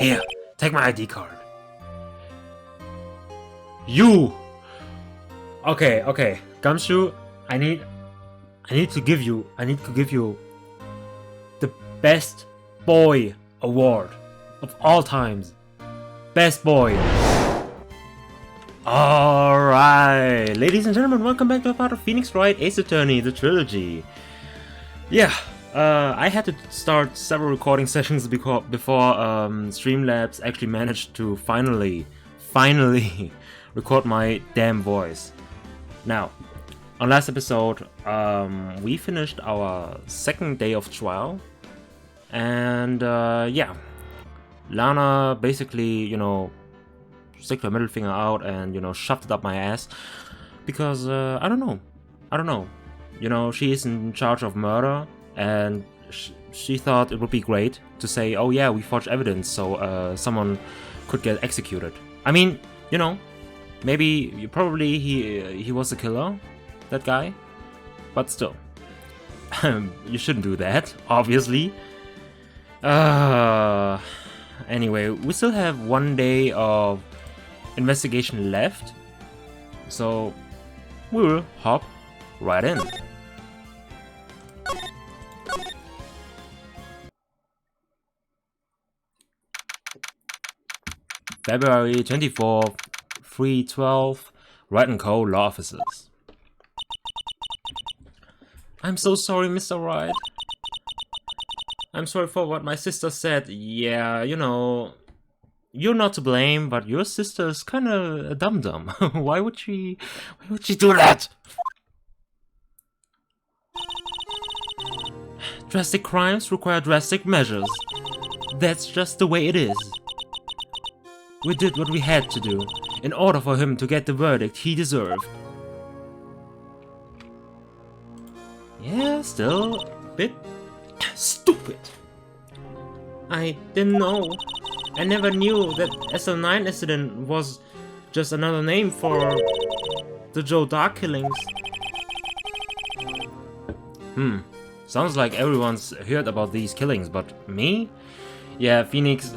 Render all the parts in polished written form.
Here, take my ID card. You! Okay. GUMSHOE, I need to give you the Best Boy Award of all times. Best Boy. Alright, ladies and gentlemen, welcome back to a part of Phoenix Wright Ace Attorney, the trilogy. Yeah, I had to start several recording sessions before Streamlabs actually managed to finally record my damn voice. Now, on last episode, we finished our second day of trial, and yeah, Lana basically, stick her middle finger out and, shoved it up my ass, because, I don't know, she is in charge of murder, and she thought it would be great to say, oh yeah, we forged evidence, so, someone could get executed. I mean, maybe, probably he was the killer, that guy, but still, you shouldn't do that, obviously. Anyway, we still have one day of investigation left, so we will hop right in. February 24th, 3:12, Wright & Co. Law Offices. I'm so sorry, Mr. Wright. I'm sorry for what my sister said. Yeah, you're not to blame, but your sister is kind of a dum-dum. Why would she do that? Drastic crimes require drastic measures. That's just the way it is. We did what we had to do in order for him to get the verdict he deserved. Yeah, still a bit stupid. I didn't know. I never knew that SL9 incident was just another name for the Joe Dark killings. Sounds like everyone's heard about these killings, but me? Yeah, Phoenix.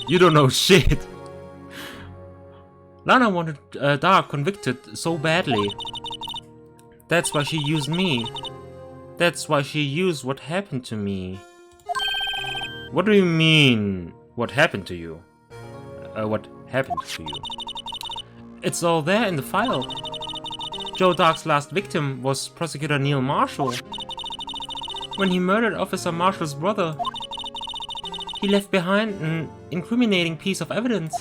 You don't know shit. Lana wanted Dark convicted so badly. That's why she used me. That's why she used what happened to me. What do you mean, what happened to you? What happened to you? It's all there in the file. Joe Dark's last victim was Prosecutor Neil Marshall. When he murdered Officer Marshall's brother, he left behind an incriminating piece of evidence.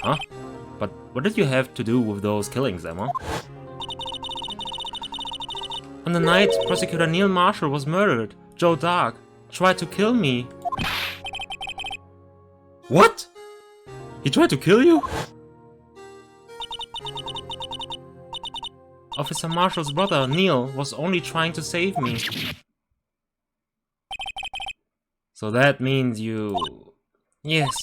Huh? But what did you have to do with those killings, Emma? On the night Prosecutor Neil Marshall was murdered, Joe Dark tried to kill me. What? He tried to kill you? Officer Marshall's brother, Neil, was only trying to save me. So that means you... Yes,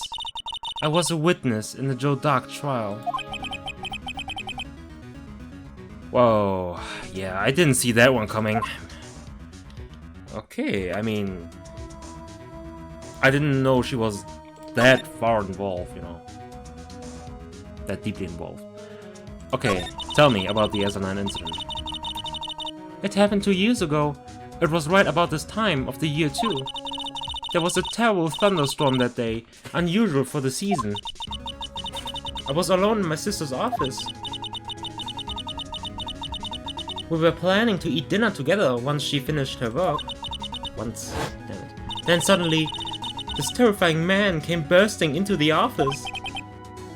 I was a witness in the Joe Dark trial. Whoa, yeah, I didn't see that one coming. Okay, I mean... I didn't know she was that far involved, that deeply involved. Okay, tell me about the SL9 incident. It happened 2 years ago. It was right about this time of the year too. There was a terrible thunderstorm that day, unusual for the season. I was alone in my sister's office. We were planning to eat dinner together once she finished her work. Damn it. Then suddenly, this terrifying man came bursting into the office.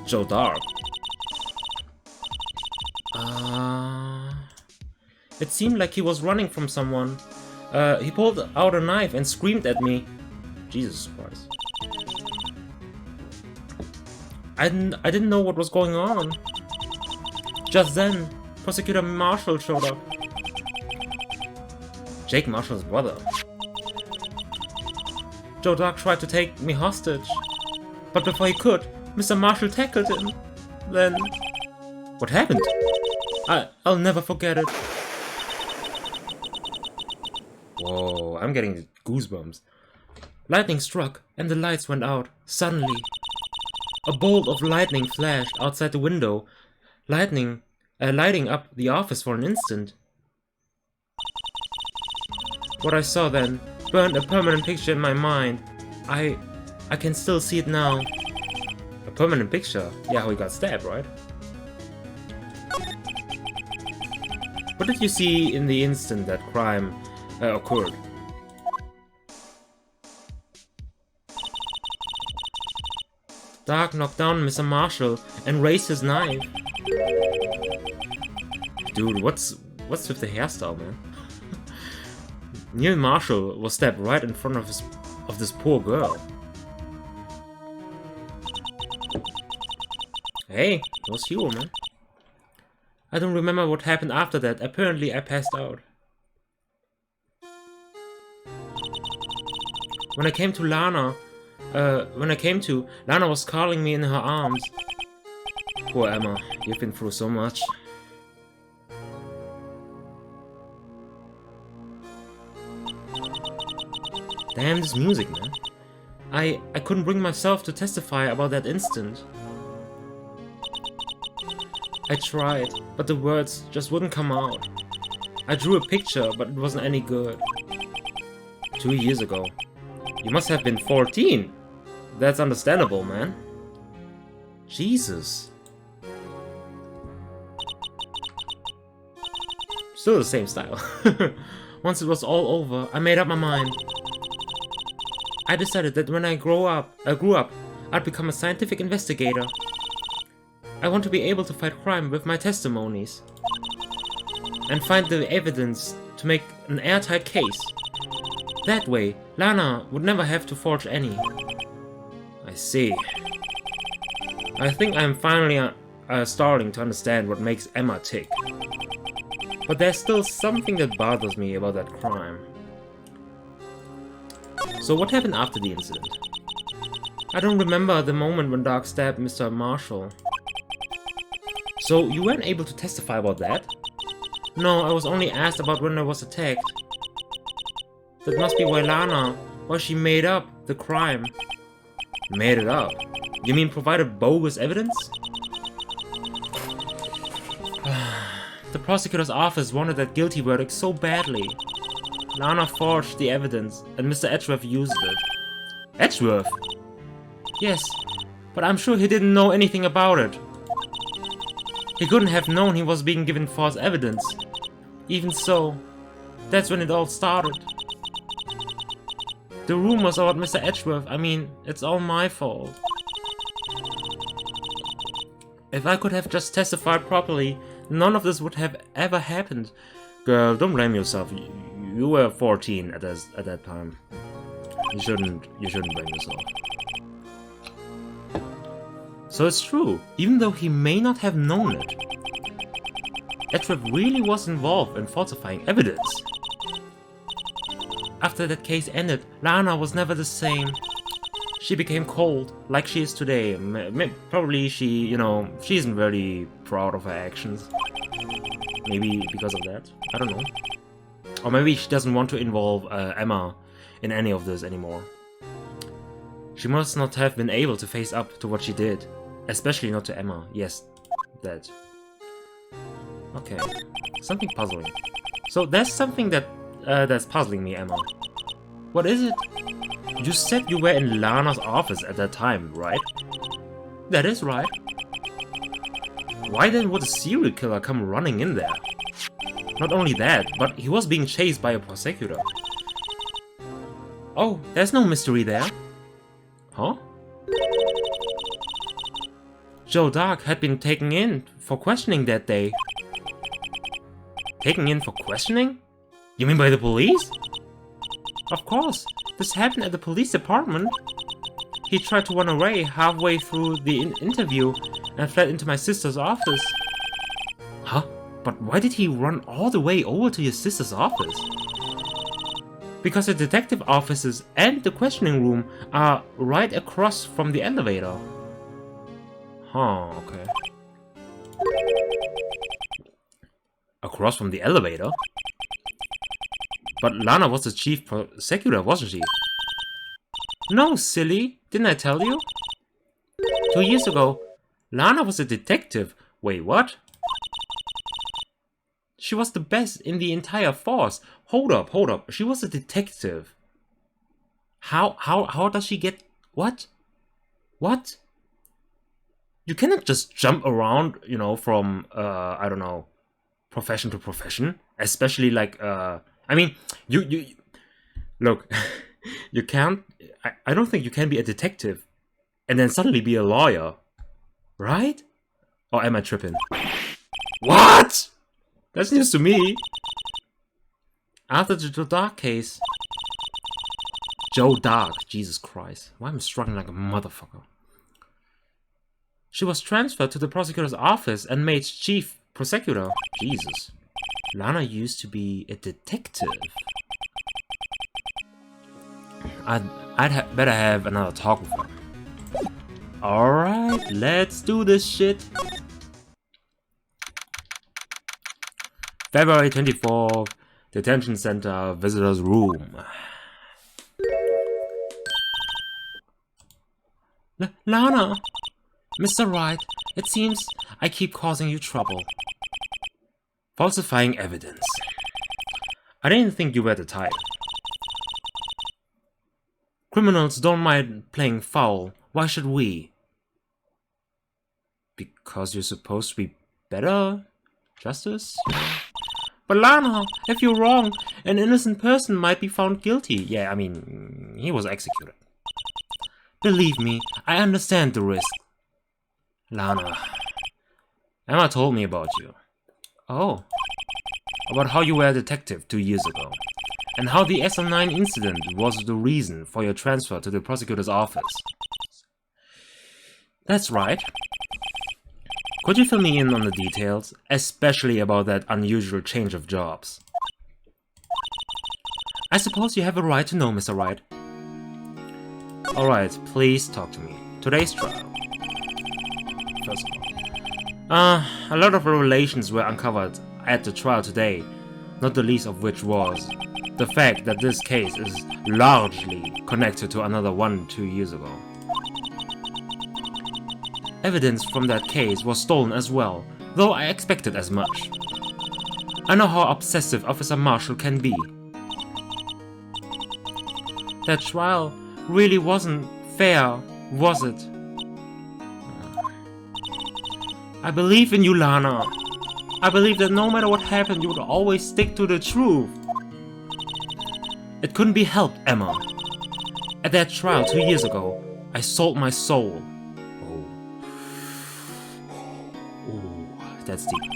Joe Dark. It seemed like he was running from someone. He pulled out a knife and screamed at me. Jesus Christ. I didn't know what was going on. Just then, Prosecutor Marshall showed up. Jake Marshall's brother. Joe Dark tried to take me hostage, but before he could, Mr. Marshall tackled him. Then... What happened? I'll never forget it. Whoa, I'm getting goosebumps. Lightning struck, and the lights went out, suddenly. A bolt of lightning flashed outside the window, lighting up the office for an instant. What I saw then burned a permanent picture in my mind. I can still see it now. A permanent picture? Yeah, how he got stabbed, right? What did you see in the instant that crime occurred? Doc knocked down Mr. Marshall and raised his knife. Dude, what's with the hairstyle, man? Neil Marshall was stabbed right in front of this poor girl. Hey, it was you, man. I don't remember what happened after that. Apparently, I passed out. When I came to, Lana was calling me in her arms. Poor Emma, you've been through so much. Damn this music, man. I couldn't bring myself to testify about that instant. I tried, but the words just wouldn't come out. I drew a picture, but it wasn't any good. 2 years ago. You must have been 14. That's understandable, man. Jesus. Still the same style. Once it was all over, I made up my mind. I decided that when I grew up, I'd become a scientific investigator. I want to be able to fight crime with my testimonies. And find the evidence to make an airtight case. That way, Lana would never have to forge any. I see. I think I'm finally starting to understand what makes Emma tick. But there's still something that bothers me about that crime. So what happened after the incident? I don't remember the moment when Doc stabbed Mr. Marshall. So you weren't able to testify about that? No, I was only asked about when I was attacked. That must be why she made up the crime. Made it up? You mean provided bogus evidence? The prosecutor's office wanted that guilty verdict so badly. Lana forged the evidence, and Mr. Edgeworth used it. Edgeworth? Yes, but I'm sure he didn't know anything about it. He couldn't have known he was being given false evidence. Even so, that's when it all started. The rumors about Mr. Edgeworth, I mean, it's all my fault. If I could have just testified properly, none of this would have ever happened. Girl, don't blame yourself. You were 14 at that time. You shouldn't blame yourself. So it's true, even though he may not have known it. Edgeworth really was involved in falsifying evidence. After that case ended, Lana was never the same. She became cold, like she is today. Probably she isn't very proud of her actions. Maybe because of that. I don't know. Or maybe she doesn't want to involve Emma in any of this anymore. She must not have been able to face up to what she did. Especially not to Emma. Yes, that. Okay. Something puzzling. So there's something that's puzzling me, Emma. What is it? You said you were in Lana's office at that time, right? That is right. Why then would a serial killer come running in there? Not only that, but he was being chased by a prosecutor. Oh, there's no mystery there. Huh? Joe Dark had been taken in for questioning that day. Taken in for questioning? You mean by the police? Of course, this happened at the police department. He tried to run away halfway through the interview and fled into my sister's office. Huh? But why did he run all the way over to your sister's office? Because the detective offices and the questioning room are right across from the elevator. Huh, okay. Across from the elevator? But Lana was the chief prosecutor, wasn't she? No, silly. Didn't I tell you? 2 years ago, Lana was a detective. Wait, what? She was the best in the entire force. Hold up. She was a detective. How does she get... What? What? You cannot just jump around, you know, from, I don't know, profession to profession. Especially like, I mean, you look, you can't, I don't think you can be a detective and then suddenly be a lawyer, right? Or am I tripping? What? That's news to me. After the Dark case, Joe Dark, Jesus Christ, why am I struggling like a motherfucker? She was transferred to the prosecutor's office and made chief prosecutor. Jesus. Lana used to be a detective. I'd better have another talk with her. Alright, let's do this shit. February 24th, Detention Center, Visitor's Room. Lana! Mr. Wright, it seems I keep causing you trouble. Falsifying evidence. I didn't think you were the type. Criminals don't mind playing foul. Why should we? Because you're supposed to be better? Justice? But Lana, if you're wrong, an innocent person might be found guilty. Yeah, I mean, he was executed. Believe me, I understand the risk. Lana, Emma told me about you. Oh. About how you were a detective 2 years ago. And how the SL9 incident was the reason for your transfer to the prosecutor's office. That's right. Could you fill me in on the details, especially about that unusual change of jobs? I suppose you have a right to know, Mr. Wright. Alright, please talk to me. Today's trial. First of all, a lot of revelations were uncovered at the trial today, not the least of which was the fact that this case is largely connected to another one 2 years ago. Evidence from that case was stolen as well, though I expected as much. I know how obsessive Officer Marshall can be. That trial really wasn't fair, was it? I believe in you, Lana. I believe that no matter what happened, you would always stick to the truth. It couldn't be helped, Emma. At that trial 2 years ago, I sold my soul. Oh, that's deep.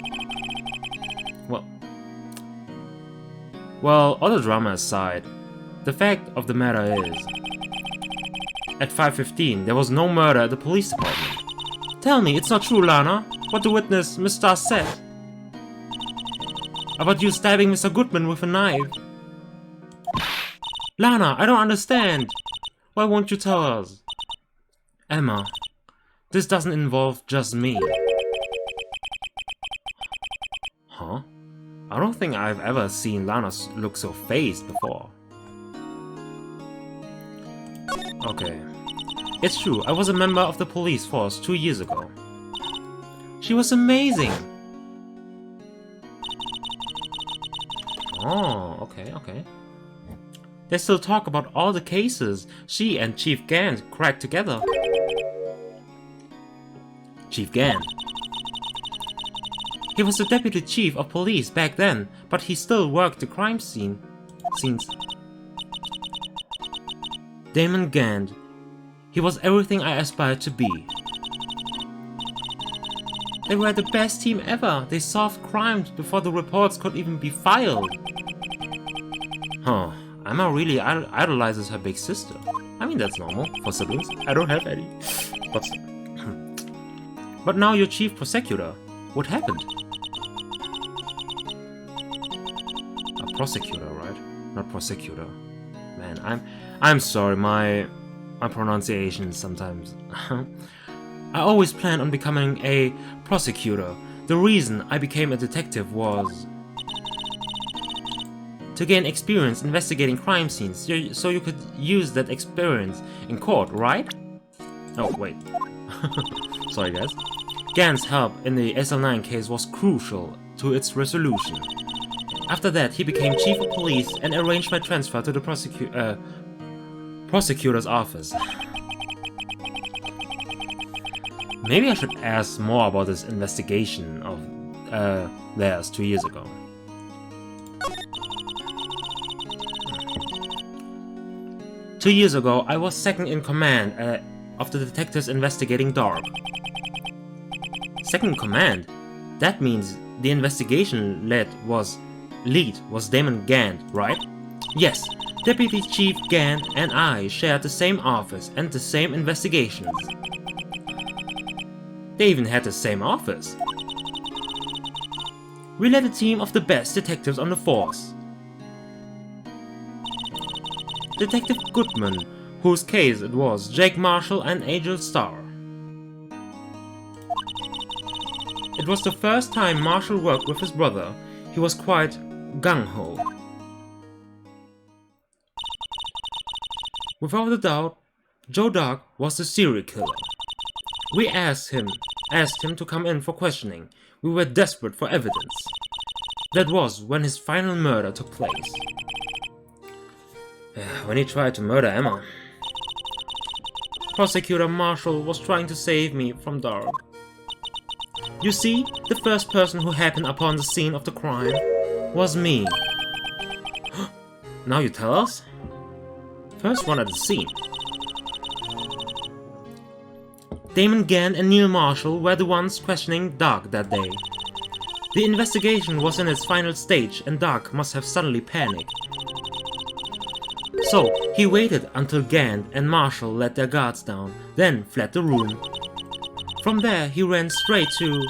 Well, all the drama aside, the fact of the matter is, at 5:15, there was no murder at the police department. Tell me, it's not true, Lana, what the witness, Miss Starr, said about you stabbing Mr. Goodman with a knife. Lana, I don't understand. Why won't you tell us? Emma, this doesn't involve just me. Huh? I don't think I've ever seen Lana look so phased before. Okay. It's true, I was a member of the police force 2 years ago. She was amazing! Oh, okay. They still talk about all the cases she and Chief Gant cracked together. Chief Gant. He was the deputy chief of police back then, but he still worked the crime scenes. Damon Gant. He was everything I aspired to be. They were the best team ever. They solved crimes before the reports could even be filed. Huh. Emma really idolizes her big sister. I mean, that's normal for siblings. I don't have any. But now you're chief prosecutor. What happened? A prosecutor, right? Not prosecutor. Man, I'm sorry, my pronunciation sometimes. I always planned on becoming a prosecutor. The reason I became a detective was to gain experience investigating crime scenes, so you could use that experience in court, right? Oh, wait. Sorry, guys. Gant's help in the SL9 case was crucial to its resolution. After that, he became chief of police and arranged my transfer to the prosecutor's office. Maybe I should ask more about this investigation of theirs 2 years ago. Two years ago, I was second in command of the detectives investigating Dark. Second in command? That means the investigation lead was Damon Gant, right? Yes, Deputy Chief Gant and I shared the same office and the same investigations. They even had the same office. We led a team of the best detectives on the force. Detective Goodman, whose case it was, Jake Marshall and Angel Starr. It was the first time Marshall worked with his brother. He was quite gung-ho. Without a doubt, Joe Dog was the serial killer. We asked him to come in for questioning. We were desperate for evidence. That was when his final murder took place. When he tried to murder Emma. Prosecutor Marshall was trying to save me from Dark. You see, the first person who happened upon the scene of the crime was me. Now you tell us? First one at the scene. Damon Gant and Neil Marshall were the ones questioning Doug that day. The investigation was in its final stage and Doug must have suddenly panicked. So, he waited until Gant and Marshall let their guards down, then fled the room. From there, he ran straight to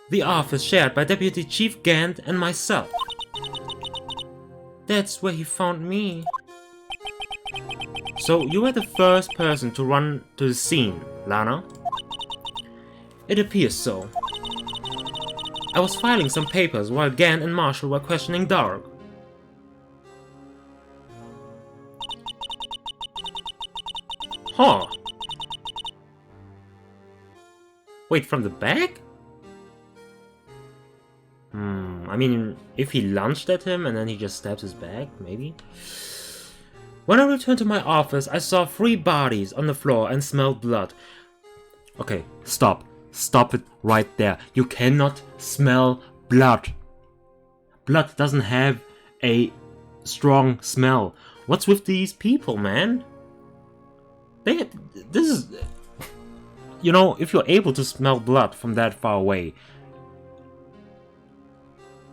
the office shared by Deputy Chief Gant and myself. That's where he found me. So, you were the first person to run to the scene, Lana? It appears so. I was filing some papers while Gant and Marshall were questioning Dark. Huh. Wait, from the back? I mean, if he lunged at him and then he just stabs his back, maybe? When I returned to my office, I saw 3 bodies on the floor and smelled blood. Okay, stop. Stop it right there. You cannot smell blood. Blood doesn't have a strong smell. What's with these people, man? This is... You know, if you're able to smell blood from that far away,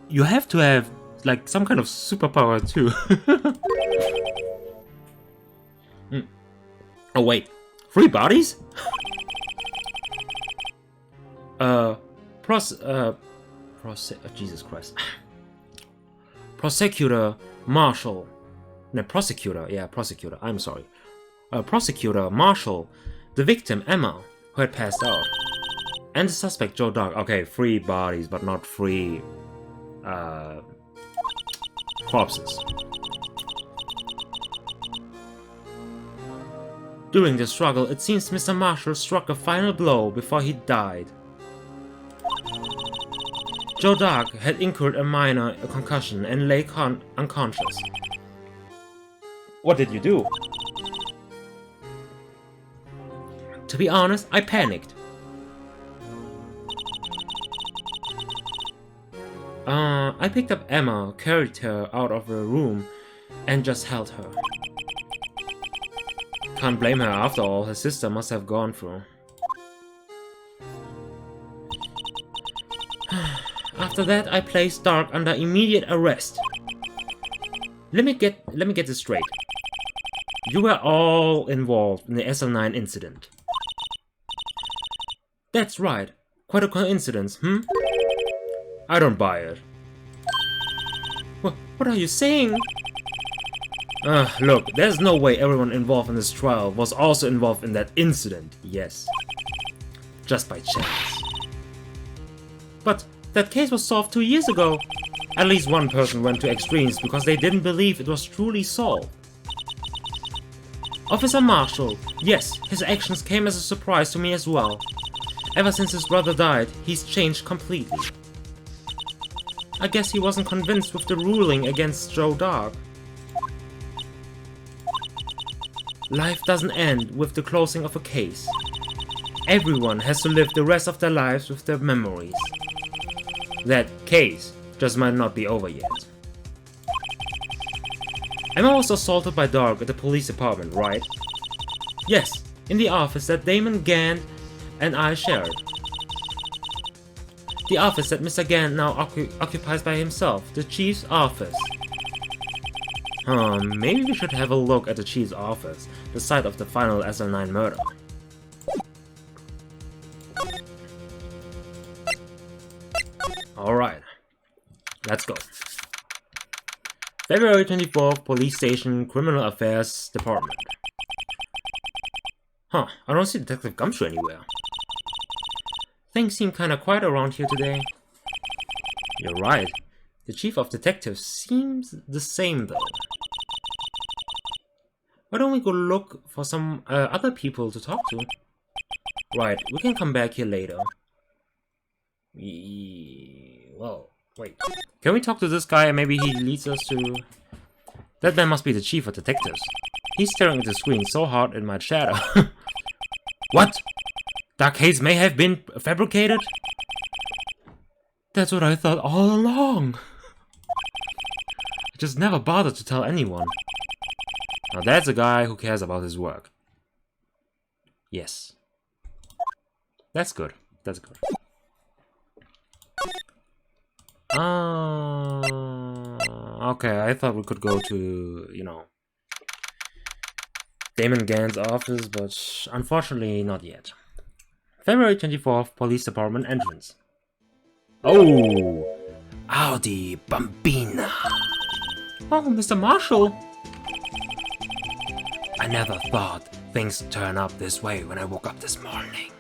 you have to have, like, some kind of superpower too. Oh wait, 3 bodies? Jesus Christ. Prosecutor Marshall. No, prosecutor, I'm sorry. Prosecutor Marshall, the victim Emma, who had passed out, and the suspect Joe Dog. Okay, 3 bodies, but not 3 corpses. During the struggle, it seems Mr. Marshall struck a final blow before he died. Joe Dog had incurred a minor concussion and lay unconscious. What did you do? To be honest, I panicked. I picked up Emma, carried her out of her room, and just held her. Can't blame her after all her sister must have gone through. After that, I placed Dark under immediate arrest. Let me get this straight. You were all involved in the SL9 incident. That's right. Quite a coincidence, I don't buy it. What are you saying? Look, there's no way everyone involved in this trial was also involved in that incident, yes. Just by chance. But that case was solved 2 years ago. At least one person went to extremes because they didn't believe it was truly solved. Officer Marshall, yes, his actions came as a surprise to me as well. Ever since his brother died, he's changed completely. I guess he wasn't convinced with the ruling against Joe Dark. Life doesn't end with the closing of a case. Everyone has to live the rest of their lives with their memories. That case just might not be over yet. Emma was assaulted by Dark at the police department, right? Yes, in the office that Damon Gant and I shared. The office that Mr. Gant now occupies by himself, the chief's office. Maybe we should have a look at the chief's office, the site of the final SL9 murder. Alright, let's go. February 24th, Police Station, Criminal Affairs Department. Huh, I don't see Detective GUMSHOE anywhere. Things seem kinda quiet around here today. You're right. The chief of detectives seems the same though. Why don't we go look for some other people to talk to? Right, we can come back here later. Well, wait. Can we talk to this guy and maybe he leads us to... That man must be the chief of detectives. He's staring at the screen so hard it might shatter. What? That case may have been fabricated? That's what I thought all along. I just never bothered to tell anyone. Now that's a guy who cares about his work. Yes. That's good. That's good. Okay, I thought we could go to, you know, Damon Gant's office, but unfortunately not yet. February 24th, Police Department entrance. Oh! Howdy, Bambina! Oh, Mr. Marshall! I never thought things would turn up this way when I woke up this morning.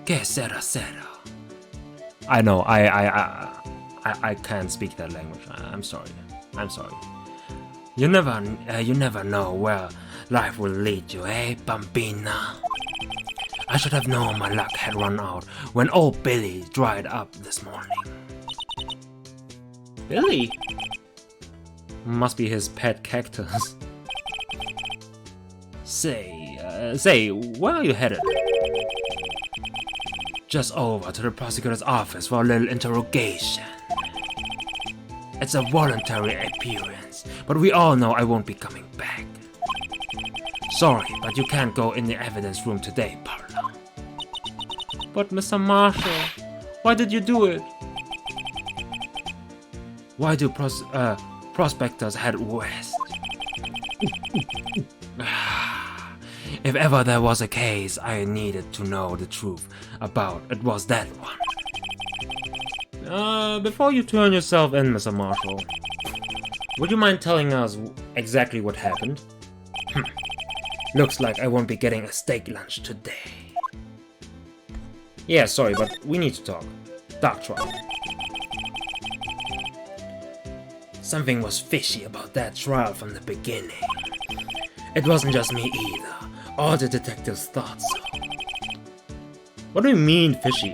Que sera sera. I know, I can't speak that language. I'm sorry. I'm sorry. You never know where life will lead you, eh, Bambina? I should have known my luck had run out when old Billy dried up this morning. Billy? Must be his pet cactus. Say, where are you headed? Just over to the prosecutor's office for a little interrogation. It's a voluntary appearance, but we all know I won't be coming back. Sorry, but you can't go in the evidence room today, Parla. But Mr. Marshall, why did you do it? Why do prospectors head west? If ever there was a case I needed to know the truth about, it was that one. Before you turn yourself in, Mr. Marshall, would you mind telling us exactly what happened? Looks like I won't be getting a steak lunch today. Yeah, sorry, but we need to talk. Dark trial. Something was fishy about that trial from the beginning. It wasn't just me either. All the detectives thought so. What do you mean, fishy?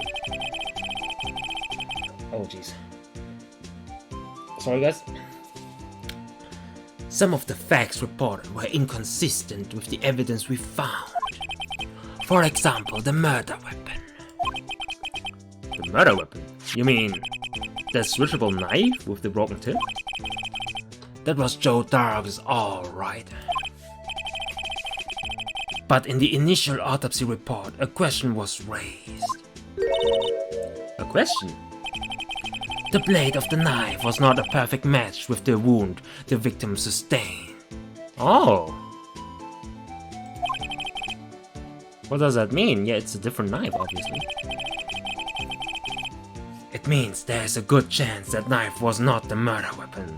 Oh, jeez. Sorry, guys. Some of the facts reported were inconsistent with the evidence we found. For example, the murder weapon. The murder weapon? You mean that switchable knife with the broken tip? That was Joe Dark's, all right. But in the initial autopsy report, a question was raised. A question? The blade of the knife was not a perfect match with the wound the victim sustained. Oh. What does that mean? Yeah, it's a different knife, obviously. It means there's a good chance that knife was not the murder weapon.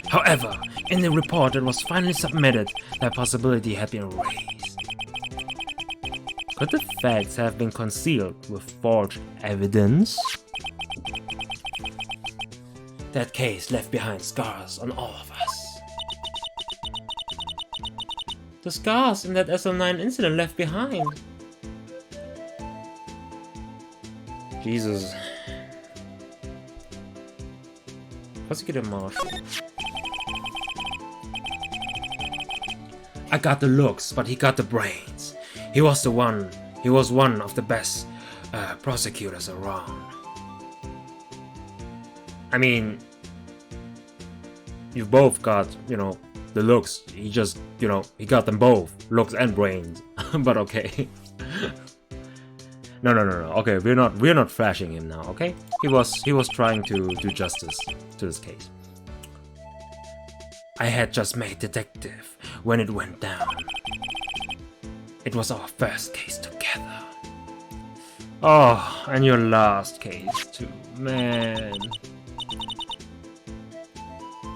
However, in the report that was finally submitted, that possibility had been raised. Could the facts have been concealed with forged evidence? That case left behind scars on all of us. The scars in that SL9 incident left behind. Jesus. Prosecutor Marshall. I got the looks, but he got the brains. He was one of the best prosecutors around. I mean, you both got, the looks. He just, he got them both, looks and brains. But okay. No. Okay, we're not thrashing him now. Okay, he was trying to do justice to this case. I had just made detective when it went down. It was our first case together. Oh, and your last case too, man.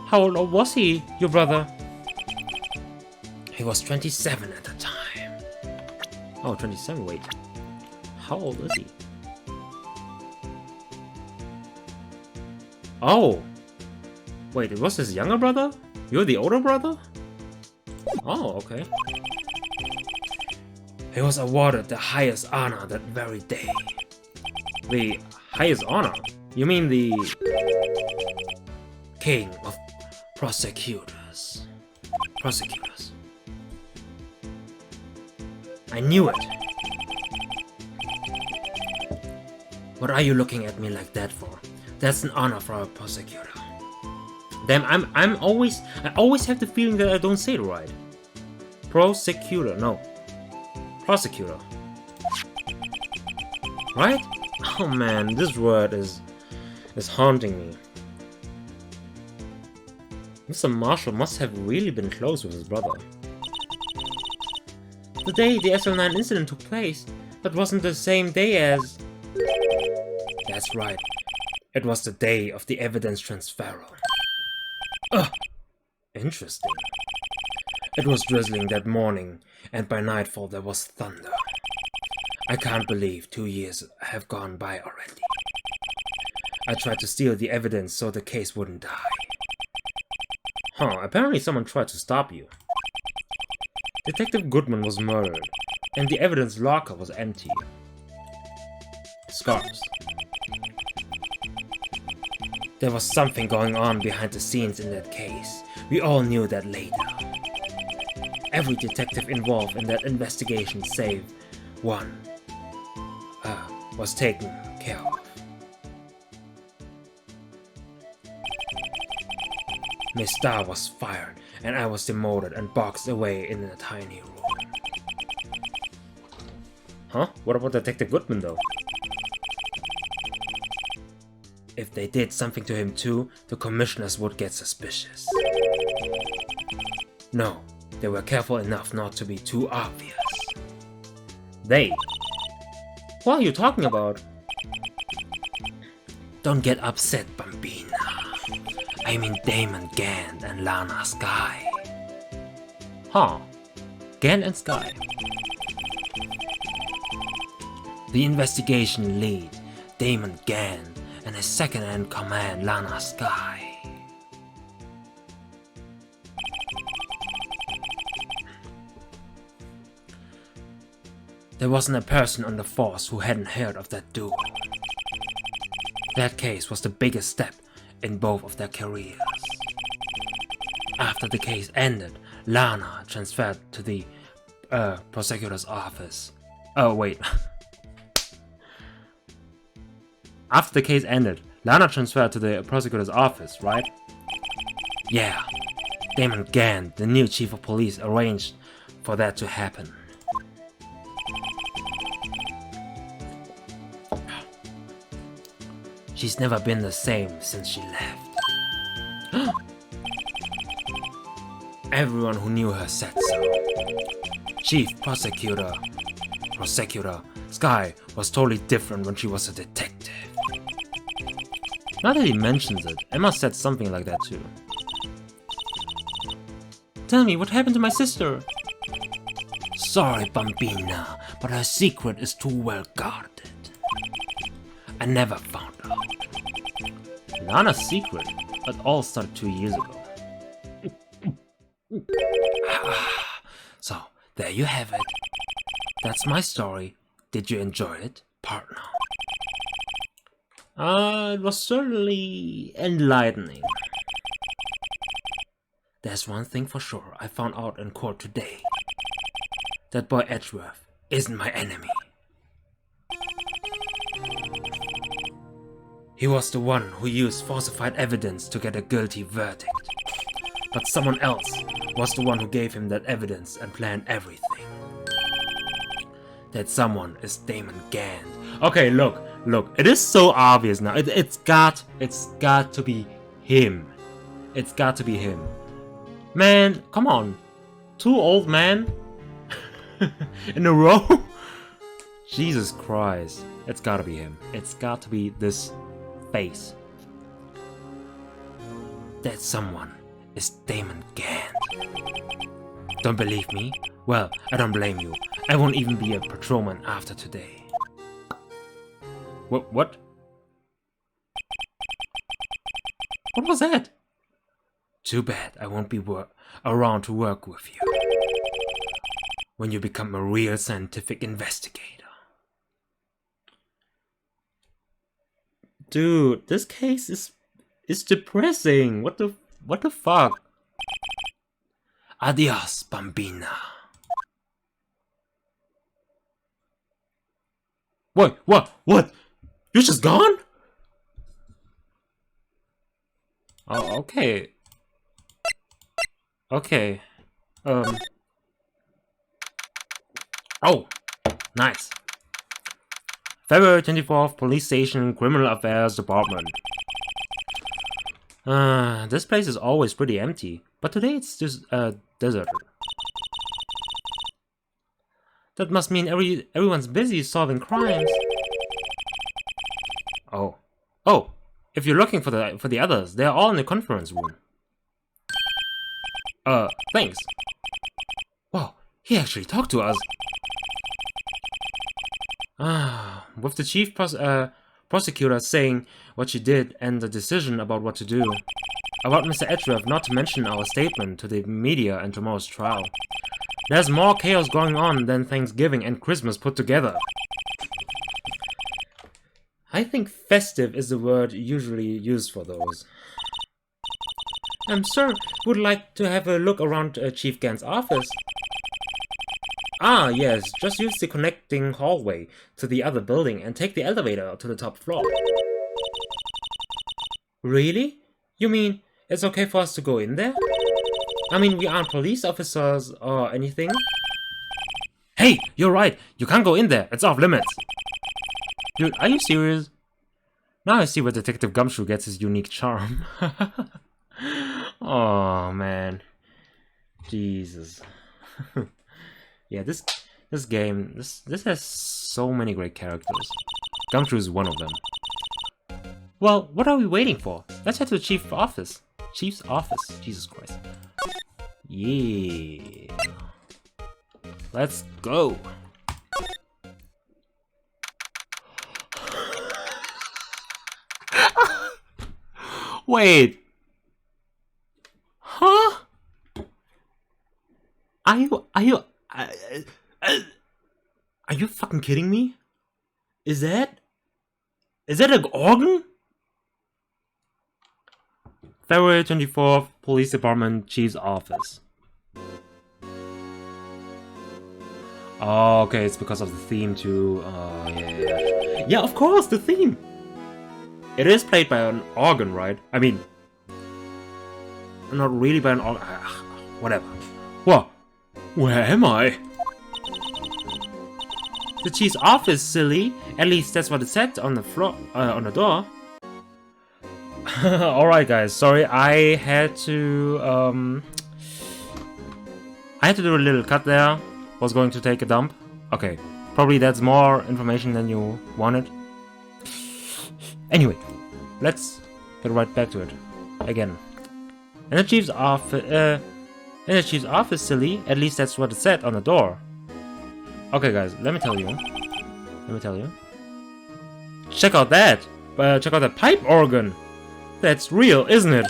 How old was he, your brother? He was 27 at the time. Oh, 27, wait. How old is he? Oh! Wait, it was his younger brother? You're the older brother? Oh, okay. He was awarded the highest honor that very day. The highest honor? You mean the king of prosecutors? Prosecutors. I knew it. What are you looking at me like that for? That's an honor for a prosecutor. Damn, I always have the feeling that I don't say it right. Prosecutor, no. Prosecutor. Right? Oh man, this word is haunting me. Mr. Marshall must have really been close with his brother. The day the SL9 incident took place, that wasn't the same day as... That's right. It was the day of the evidence transfer. Interesting. It was drizzling that morning, and by nightfall there was thunder. I can't believe 2 years have gone by already. I tried to steal the evidence so the case wouldn't die. Huh, apparently someone tried to stop you. Detective Goodman was murdered, and the evidence locker was empty. Scars. There was something going on behind the scenes in that case. We all knew that later. Every detective involved in that investigation, save one, was taken care of. Miss Starr was fired, and I was demoted and boxed away in a tiny room. Huh? What about Detective Goodman, though? If they did something to him too, the commissioners would get suspicious. No, they were careful enough not to be too obvious. They? What are you talking about? Don't get upset, Bambina. I mean Damon Gant and Lana Sky. Huh? Gant and Sky. The investigation lead, Damon Gant, and his second-in-command, Lana Sky. There wasn't a person on the force who hadn't heard of that duo. That case was the biggest step in both of their careers. After the case ended, Lana transferred to the prosecutor's office. Oh wait. After the case ended, Lana transferred to the prosecutor's office, right? Yeah. Damon Gant, the new chief of police, arranged for that to happen. She's never been the same since she left. Everyone who knew her said so. Chief Prosecutor Sky was totally different when she was a detective. Now that he mentions it, Emma said something like that too. Tell me, what happened to my sister? Sorry, Bambina, but her secret is too well guarded. I never found out. Lana's secret? It all started 2 years ago. So, there you have it. That's my story. Did you enjoy it, partner? It was certainly enlightening. There's one thing for sure I found out in court today. That boy Edgeworth isn't my enemy. He was the one who used falsified evidence to get a guilty verdict. But someone else was the one who gave him that evidence and planned everything. That someone is Damon Gant. Okay, look, it is so obvious now. It's got to be him. It's got to be him. Man, come on. 2 old men in a row? Jesus Christ. It's gotta be him. It's got to be this face. That someone is Damon Gant. Don't believe me? Well, I don't blame you. I won't even be a patrolman after today. What? What was that? Too bad I won't be around to work with you when you become a real scientific investigator. Dude, this case is depressing. What the fuck? Adios, bambina. What? You're just gone? Oh, okay. Okay. Oh, nice. February 24th, Police Station, Criminal Affairs Department. This place is always pretty empty, but today it's just deserted. That must mean everyone's busy solving crimes. Oh, if you're looking for the others, they're all in the conference room. Thanks. Wow, he actually talked to us. With the chief prosecutor saying what she did and the decision about what to do. About Mr. Edgeworth not to mention our statement to the media and tomorrow's trial. There's more chaos going on than Thanksgiving and Christmas put together. I think festive is the word usually used for those. Sir, would like to have a look around Chief Gant's office. Ah, yes, just use the connecting hallway to the other building and take the elevator to the top floor. Really? You mean it's okay for us to go in there? I mean, we aren't police officers or anything. Hey, you're right. You can't go in there. It's off limits. Dude, are you serious? Now I see where Detective GUMSHOE gets his unique charm. Oh, man. Jesus. Yeah, this game, this has so many great characters. GUMSHOE is one of them. Well, what are we waiting for? Let's head to the Chief's office. Chief's office. Jesus Christ. Yeah. Let's go. Wait. Huh? Are you fucking kidding me? Is that an organ? February 24th, Police Department, Chief's Office. Oh, okay, it's because of the theme too. Oh, yeah. Yeah, of course, the theme! It is played by an organ, right? I mean, not really by an organ. Whatever. What? Where am I? The Chief's office, silly. At least that's what it said on the floor, on the door. Alright guys, sorry, I had to do a little cut there. Was going to take a dump. Okay, probably that's more information than you wanted. Anyway, let's get right back to it. Again. In the Chief's office, silly. At least that's what it said on the door. Okay, guys, let me tell you. Check out that! Check out that pipe organ! That's real, isn't it?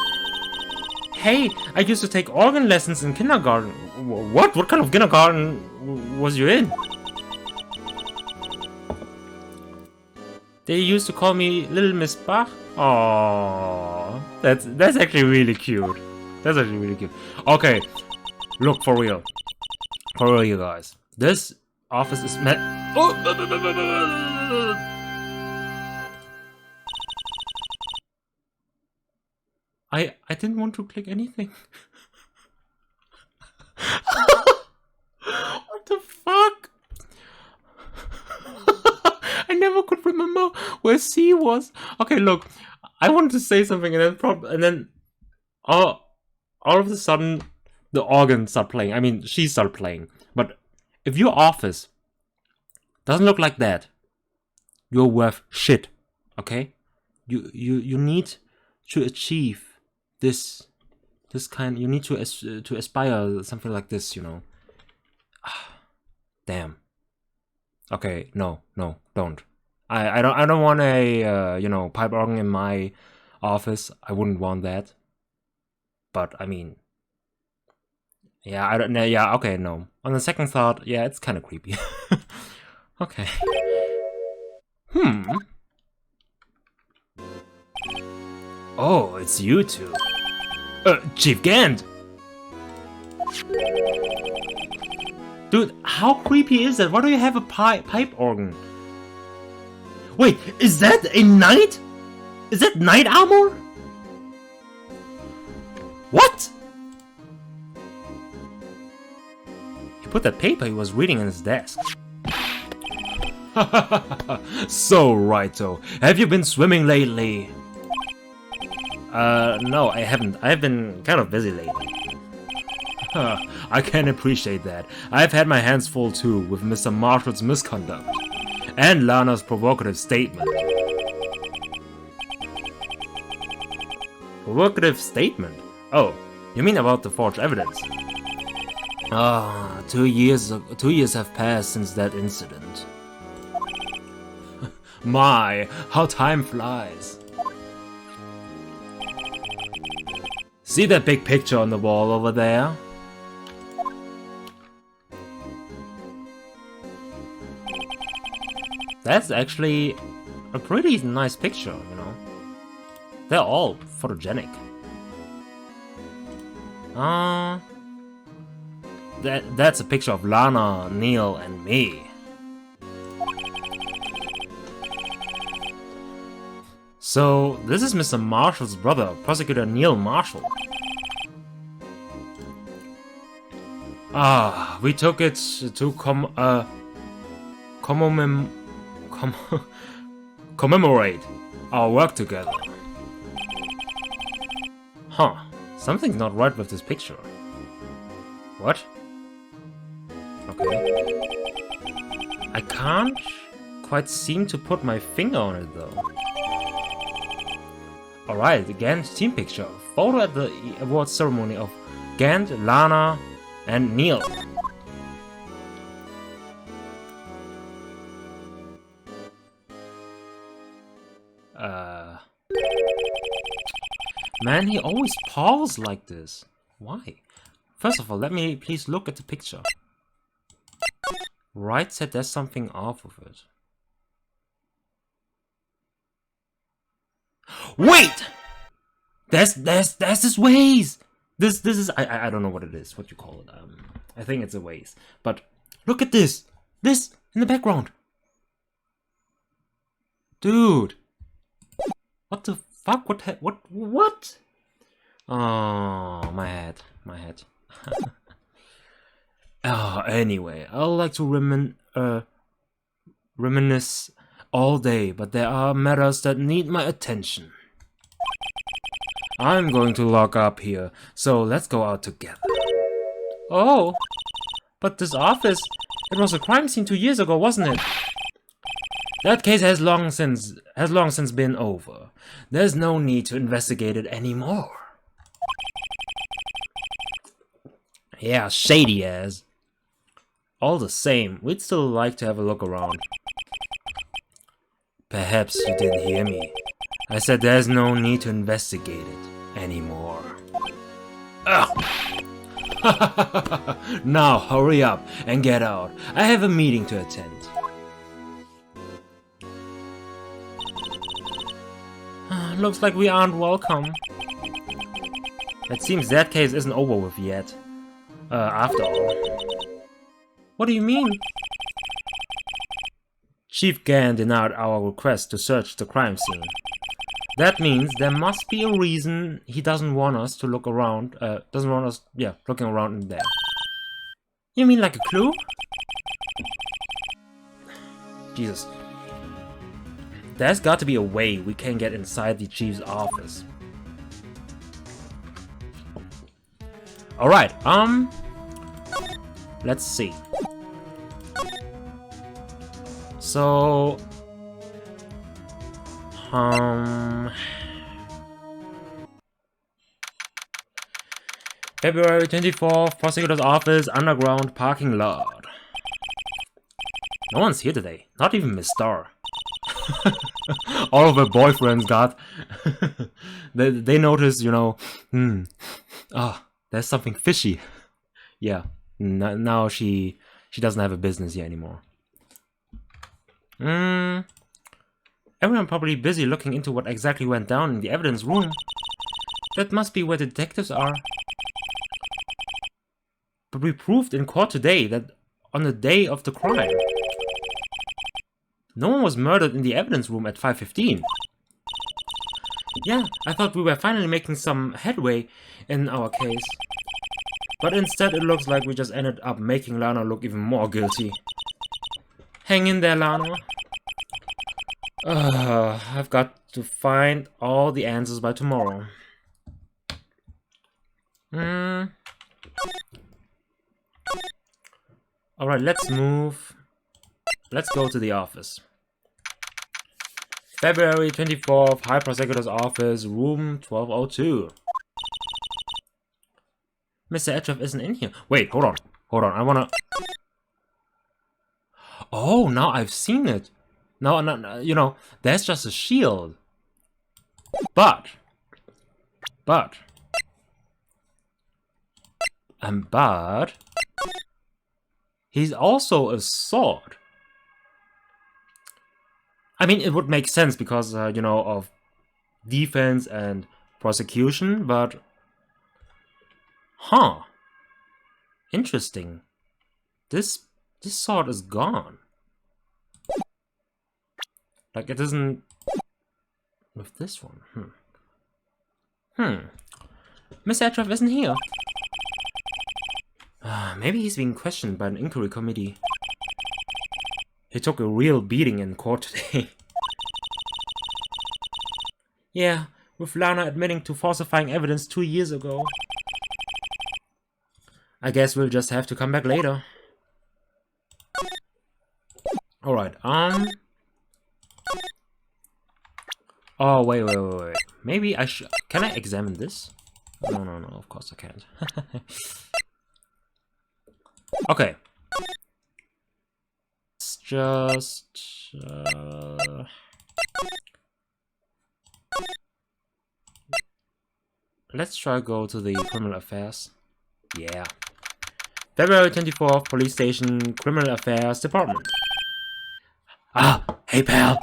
Hey, I used to take organ lessons in kindergarten. What? What kind of kindergarten was you in? They used to call me Little Miss Bach. Aww, that's actually really cute. That's actually really cute. Okay, look, for real, you guys. This office is met. Oh! I didn't want to click anything. What the fuck? I never could remember where C was. Okay, look, I wanted to say something, and then all of a sudden the organ started playing. I mean, she started playing. But if your office doesn't look like that, you're worth shit. Okay? You need to achieve this kind. You need to aspire something like this, you know. Damn. Okay, no, don't. I don't want a you know, pipe organ in my office. I wouldn't want that. But I mean, yeah, I don't know. Yeah, okay, no. On the second thought, yeah, it's kind of creepy. Okay. Oh, it's you two. Chief Gant. Dude, how creepy is that? Why do you have a pipe organ? Wait, is that a knight? Is that knight armor? What? He put that paper he was reading on his desk. So, Righto, have you been swimming lately? No, I haven't. I've been kind of busy lately. I can appreciate that. I've had my hands full too with Mr. Marshall's misconduct and Lana's provocative statement. Provocative statement? Oh, you mean about the forged evidence? Ah, 2 years have passed since that incident. My, how time flies. See that big picture on the wall over there? That's actually a pretty nice picture, you know. They're all photogenic. That's a picture of Lana, Neil, and me. So, this is Mr. Marshall's brother, Prosecutor Neil Marshall. Ah, we took it to commemorate our work together. Huh, something's not right with this picture. What? Okay. I can't quite seem to put my finger on it though. Alright, the Gant team picture. Photo at the awards ceremony of Gant, Lana, and Neil. Man, he always paused like this. Why? First of all, let me please look at the picture. Wright said there's something off with it. Wait! There's this vase! This is I don't know what it is, what you call it. I think it's a vase. But look at this! This in the background! Dude! What the fuck? What? Oh, my head. Anyway, I'd like to reminisce all day, but there are matters that need my attention. I'm going to lock up here, so let's go out together. Oh, but this office, it was a crime scene 2 years ago, wasn't it? That case has long since been over. There's no need to investigate it anymore. Yeah, shady as. All the same, we'd still like to have a look around. Perhaps you didn't hear me. I said there's no need to investigate it anymore. Ugh. Now hurry up and get out. I have a meeting to attend. Looks like we aren't welcome. It seems that case isn't over with yet. After all. What do you mean? Chief Gant denied our request to search the crime scene. That means there must be a reason he doesn't want us to look around, looking around in there. You mean like a clue? Jesus. There's got to be a way we can get inside the chief's office. Alright, let's see. So, February 24th, prosecutor's office, underground parking lot. No one's here today, not even Miss Star. All of her boyfriends got. they notice, you know, there's something fishy. Yeah, now she doesn't have a business here anymore. Everyone probably busy looking into what exactly went down in the evidence room. That must be where the detectives are. But we proved in court today that on the day of the crime, no one was murdered in the evidence room at 5:15. Yeah, I thought we were finally making some headway in our case. But instead it looks like we just ended up making Lana look even more guilty. Hang in there, Lana. I've got to find all the answers by tomorrow. Alright, let's move. Let's go to the office. February 24th, High Prosecutor's Office, room 1202. Mr. Edgeworth isn't in here. Wait, hold on. Hold on, I wanna... Oh, now I've seen it. No, you know, that's just a shield. But... he's also a sword. I mean, it would make sense because, you know, of defense and prosecution, but... Huh. Interesting. This sword is gone. Like, it isn't... with this one. Miss Edgeworth isn't here. Maybe he's being questioned by an inquiry committee. He took a real beating in court today. Yeah, with Lana admitting to falsifying evidence 2 years ago. I guess we'll just have to come back later. Alright, oh, wait. Maybe I should... Can I examine this? No, of course I can't. Okay. Let's just... let's try go to the criminal affairs. Yeah. February 24th, police station, criminal affairs department. Ah, hey pal.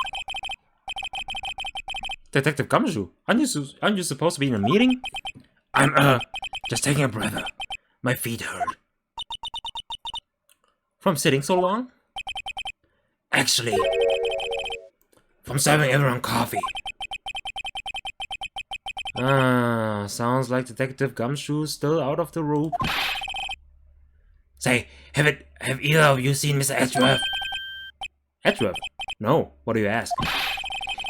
Detective GUMSHOE, aren't you supposed to be in a meeting? I'm, just taking a breather. My feet hurt. From sitting so long? Actually, from serving everyone coffee. Sounds like Detective GUMSHOE's still out of the loop. Say, have either of you seen Mr. Edgeworth? Edgeworth? No, what do you ask?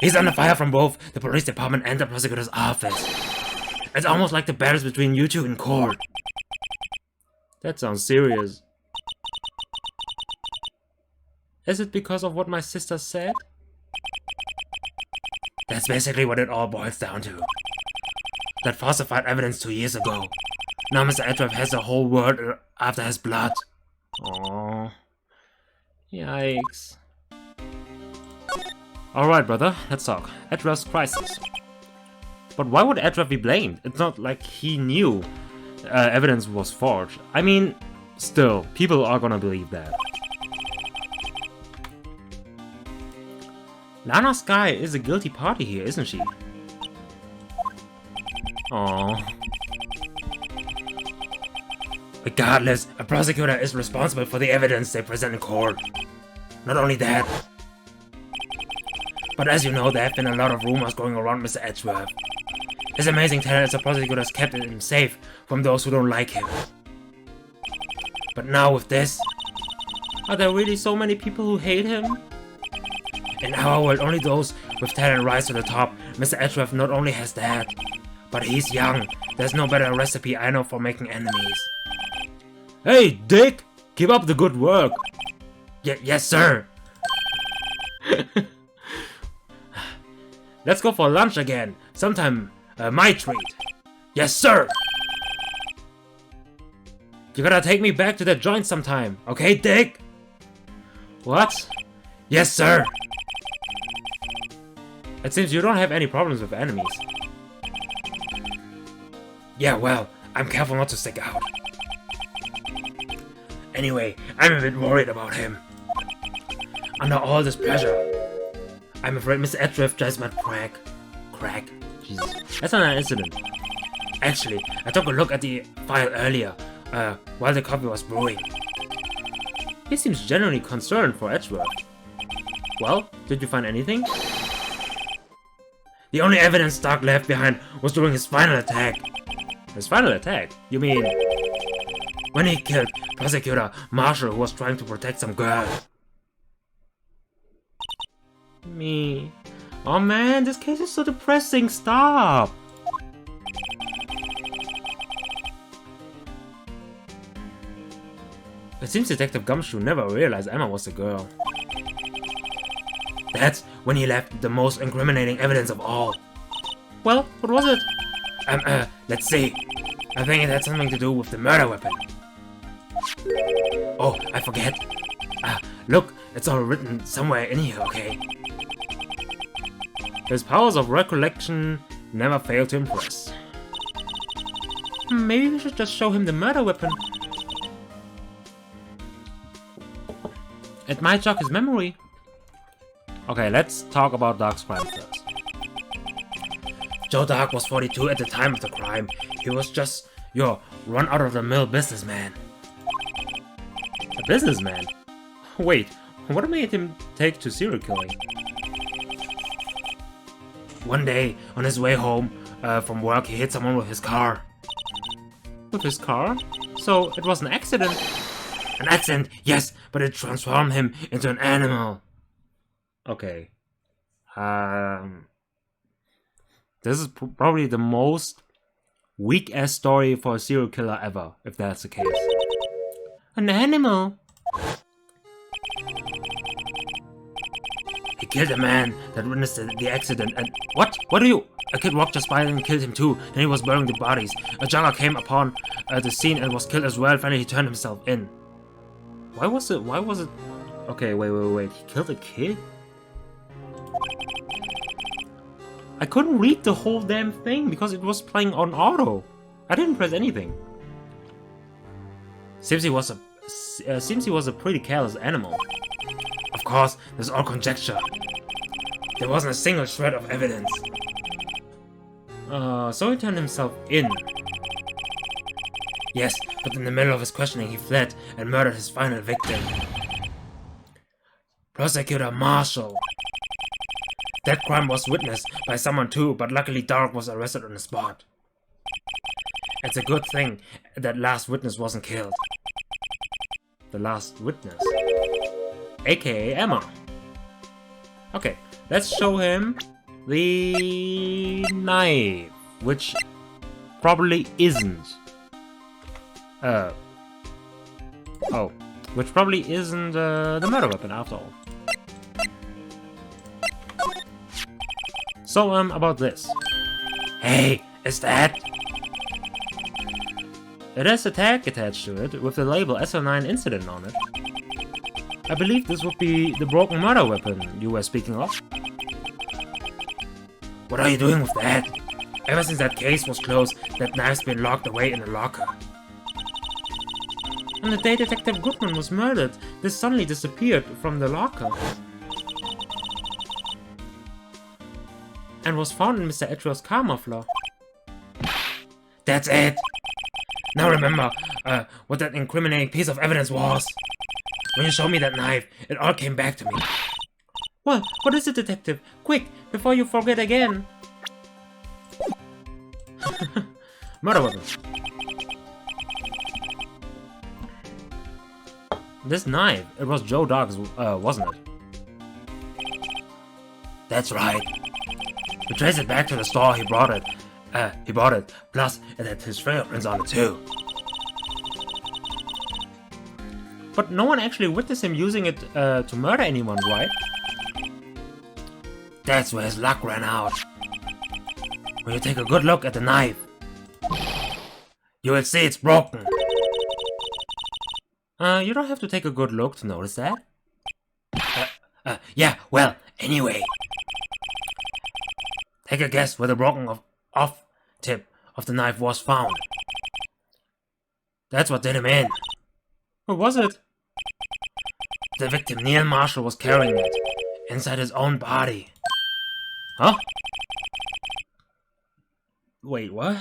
He's under fire from both the police department and the prosecutor's office. It's almost like the battles between you two in court. That sounds serious. Is it because of what my sister said? That's basically what it all boils down to. That falsified evidence 2 years ago. Now Mr. Edgeworth has the whole world after his blood. Aww. Yikes. Alright, brother, let's talk. Edref's crisis. But why would Edref be blamed? It's not like he knew evidence was forged. I mean, still, people are gonna believe that. Lana Sky is a guilty party here, isn't she? Aww. Regardless, a prosecutor is responsible for the evidence they present in court. Not only that, but as you know, there have been a lot of rumors going around Mr. Edgeworth. His amazing talent as a prosecutor has kept him safe from those who don't like him. But now with this, are there really so many people who hate him? In our world, only those with talent rise to the top. Mr. Edgeworth not only has that, but he's young. There's no better recipe I know for making enemies. Hey, Dick! Keep up the good work! Yes, sir! Let's go for lunch again. Sometime, my treat. Yes, sir! You gotta take me back to that joint sometime, okay, Dick? What? Yes, sir! It seems you don't have any problems with enemies. Yeah, well, I'm careful not to stick out. Anyway, I'm a bit worried about him. Under all this pressure, I'm afraid Mr. Edgeworth just might crack. Crack? Jesus. That's not an incident. Actually, I took a look at the file earlier, while the coffee was brewing. He seems genuinely concerned for Edgeworth. Well, did you find anything? The only evidence Stark left behind was during his final attack. His final attack? You mean when he killed Prosecutor Marshall, who was trying to protect some girl? Me. Oh man, this case is so depressing. Stop. It seems Detective GUMSHOE never realized Emma was a girl. That's when he left the most incriminating evidence of all. Well, what was it? Let's see. I think it had something to do with the murder weapon. Oh, I forget. Look, it's all written somewhere in here, okay? His powers of recollection never fail to impress. Maybe we should just show him the murder weapon. It might jog his memory. Okay, let's talk about Dark's crime first. Joe Dark was 42 at the time of the crime. He was just your run-out-of-the-mill businessman. A businessman? Wait, what made him take to serial killing? One day, on his way home from work, he hit someone with his car. With his car? So, it was an accident? An accident, yes, but it transformed him into an animal. Okay. This is probably the most weak-ass story for a serial killer ever, if that's the case. An animal? He killed a man that witnessed the accident and... What? What are you? A kid walked just by and killed him too. Then he was burying the bodies. A jogger came upon the scene and was killed as well. Finally, he turned himself in. Why was it? Okay, wait. He killed a kid? I couldn't read the whole damn thing because it was playing on auto. I didn't press anything. Seems he was a pretty careless animal. Of course, there's all conjecture. There wasn't a single shred of evidence. So he turned himself in. Yes, but in the middle of his questioning, he fled and murdered his final victim. Prosecutor Marshall. That crime was witnessed by someone too, but luckily Dark was arrested on the spot. It's a good thing that last witness wasn't killed. The last witness? AKA Emma. Okay, let's show him the knife, which probably isn't. Which probably isn't the murder weapon after all. So, about this. Hey, is that? It has a tag attached to it with the label SL9 incident on it. I believe this would be the broken murder weapon you were speaking of. What are you doing with that? Ever since that case was closed, that knife's been locked away in a locker. On the day Detective Goodman was murdered, this suddenly disappeared from the locker. And was found in Mr. Edgeworth's car muffler. That's it! Now remember what that incriminating piece of evidence was. When you showed me that knife, it all came back to me. Well, what is it, Detective? Quick, before you forget again. Murder weapon. This knife, it was Joe Dogg's, wasn't it? That's right. We traced it back to the store he brought it. Plus it had his fingerprints on it too. But no one actually witnessed him using it to murder anyone, right? That's where his luck ran out. When you take a good look at the knife, you will see it's broken. You don't have to take a good look to notice that. Yeah, well, anyway. Take a guess where the broken off tip of the knife was found. That's what did him in. What was it? The victim, Neil Marshall, was carrying it inside his own body. Huh? Wait, what?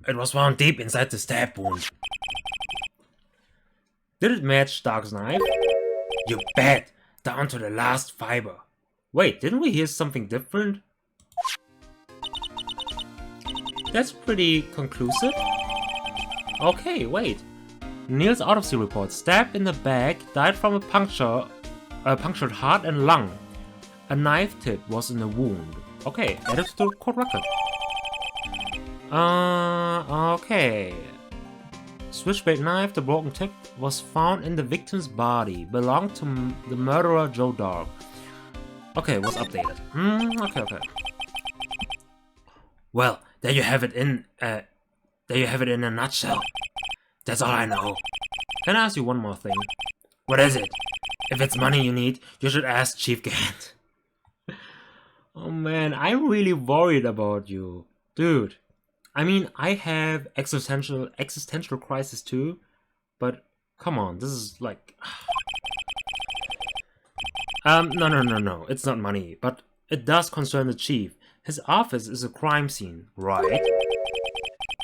It was found deep inside the stab wound. Did it match Stark's knife? You bet! Down to the last fiber. Wait, didn't we hear something different? That's pretty conclusive. Okay, wait. Neil's autopsy report. Stabbed in the back, died from a punctured heart and lung. A knife tip was in the wound. Okay, added to the court record. Okay. Switchblade knife, the broken tip, was found in the victim's body. Belonged to the murderer Joe Dog. Okay, was updated. Okay. Well, there you have it in a nutshell. That's all I know. Can I ask you one more thing? What is it? If it's money you need, you should ask Chief Gant. Oh man, I'm really worried about you. Dude. I mean, I have existential crisis too, but come on, this is like... No, it's not money, but it does concern the chief. His office is a crime scene, right?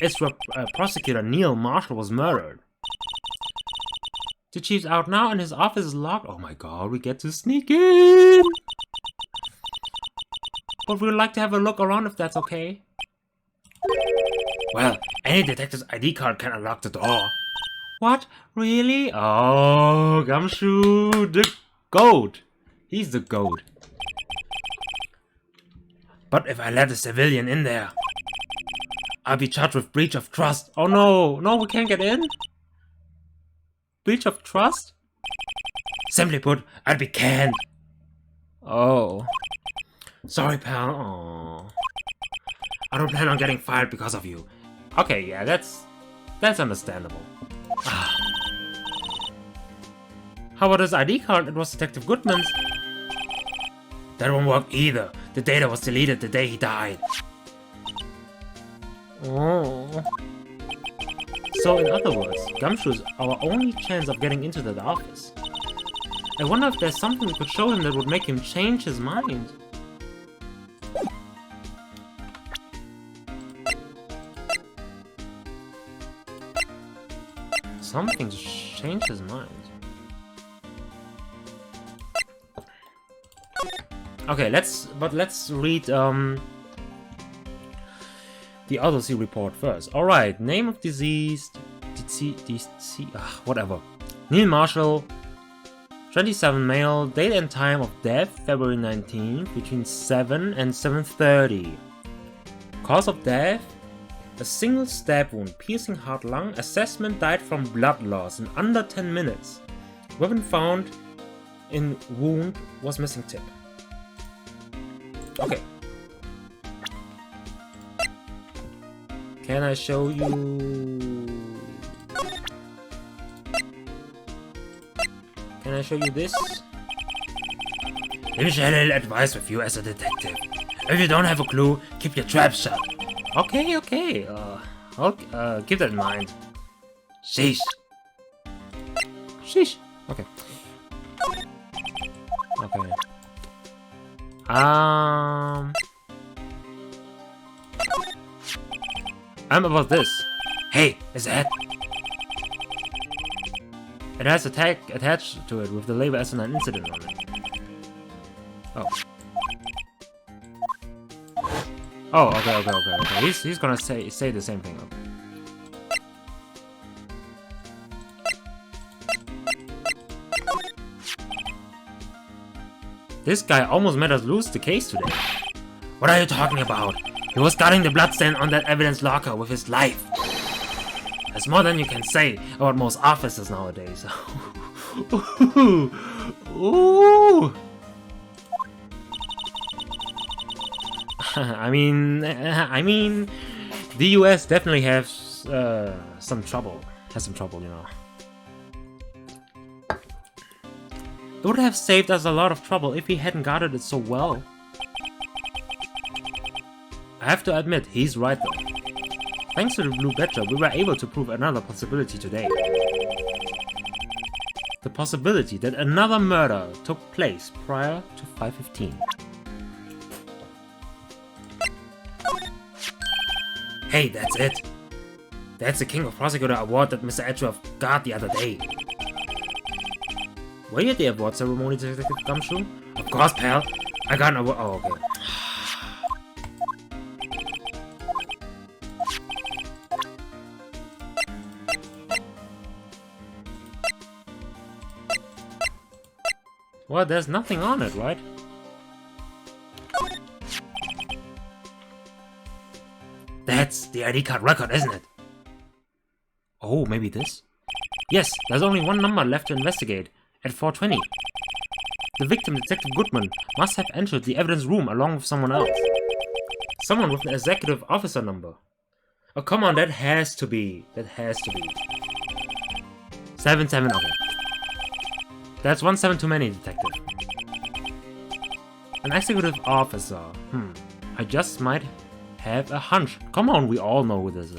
It's where prosecutor Neil Marshall was murdered. The chief's out now and his office is locked. Oh my god, we get to sneak in! But we'd like to have a look around if that's okay. Well, any detective's ID card can unlock the door. What? Really? Oh, Gumshoe, the goat. He's the goat. But if I let a civilian in there, I'll be charged with breach of trust. Oh no, no, we can't get in? Breach of trust? Simply put, I'll be canned. Oh. Sorry, pal. Aww. I don't plan on getting fired because of you. Okay, yeah, that's understandable. How about his ID card? It was Detective Goodman's. That won't work either. The data was deleted the day he died. Oh. So in other words, Gumshoe is our only chance of getting into that office. I wonder if there's something we could show him that would make him change his mind. Something to change his mind. Okay, let's read the autopsy report first. Alright, name of deceased, whatever. Neil Marshall, 27 male, date and time of death, February 19th, between 7 and 7:30. Cause of death, a single stab wound, piercing heart lung, assessment died from blood loss in under 10 minutes. Weapon found in wound was missing tip. Okay. Can I show you? Can I show you this? Let me share a little advice with you as a detective. If you don't have a clue, keep your trap shut. Okay, okay. I'll keep that in mind. Sheesh. Sheesh. Okay. Okay. I'm about this. Hey, is that? It has a tag attached to it with the label as an incident on it. Oh. Oh, okay. He's gonna say the same thing. Okay. This guy almost made us lose the case today. What are you talking about? He was guarding the bloodstain on that evidence locker with his life. That's more than you can say about most officers nowadays. Ooh. I mean, the US definitely has some trouble. You know. It would have saved us a lot of trouble if he hadn't guarded it so well. I have to admit, he's right though. Thanks to the Blue Badger, we were able to prove another possibility today. The possibility that another murder took place prior to 5:15. Hey, that's it! That's the King of Prosecutor award that Mr. Edgeworth got the other day. Were you at the award ceremony, Detective Gumshoe? Of course, pal. I got an award. Oh, okay. Well, there's nothing on it, right? That's the ID card record, isn't it? Oh, maybe this? Yes, there's only one number left to investigate. At 4:20. The victim, Detective Goodman, must have entered the evidence room along with someone else. Someone with an executive officer number. Oh, come on, that has to be. 77, okay. That's 17 too many, Detective. An executive officer. I just might have a hunch. Come on, we all know who this is.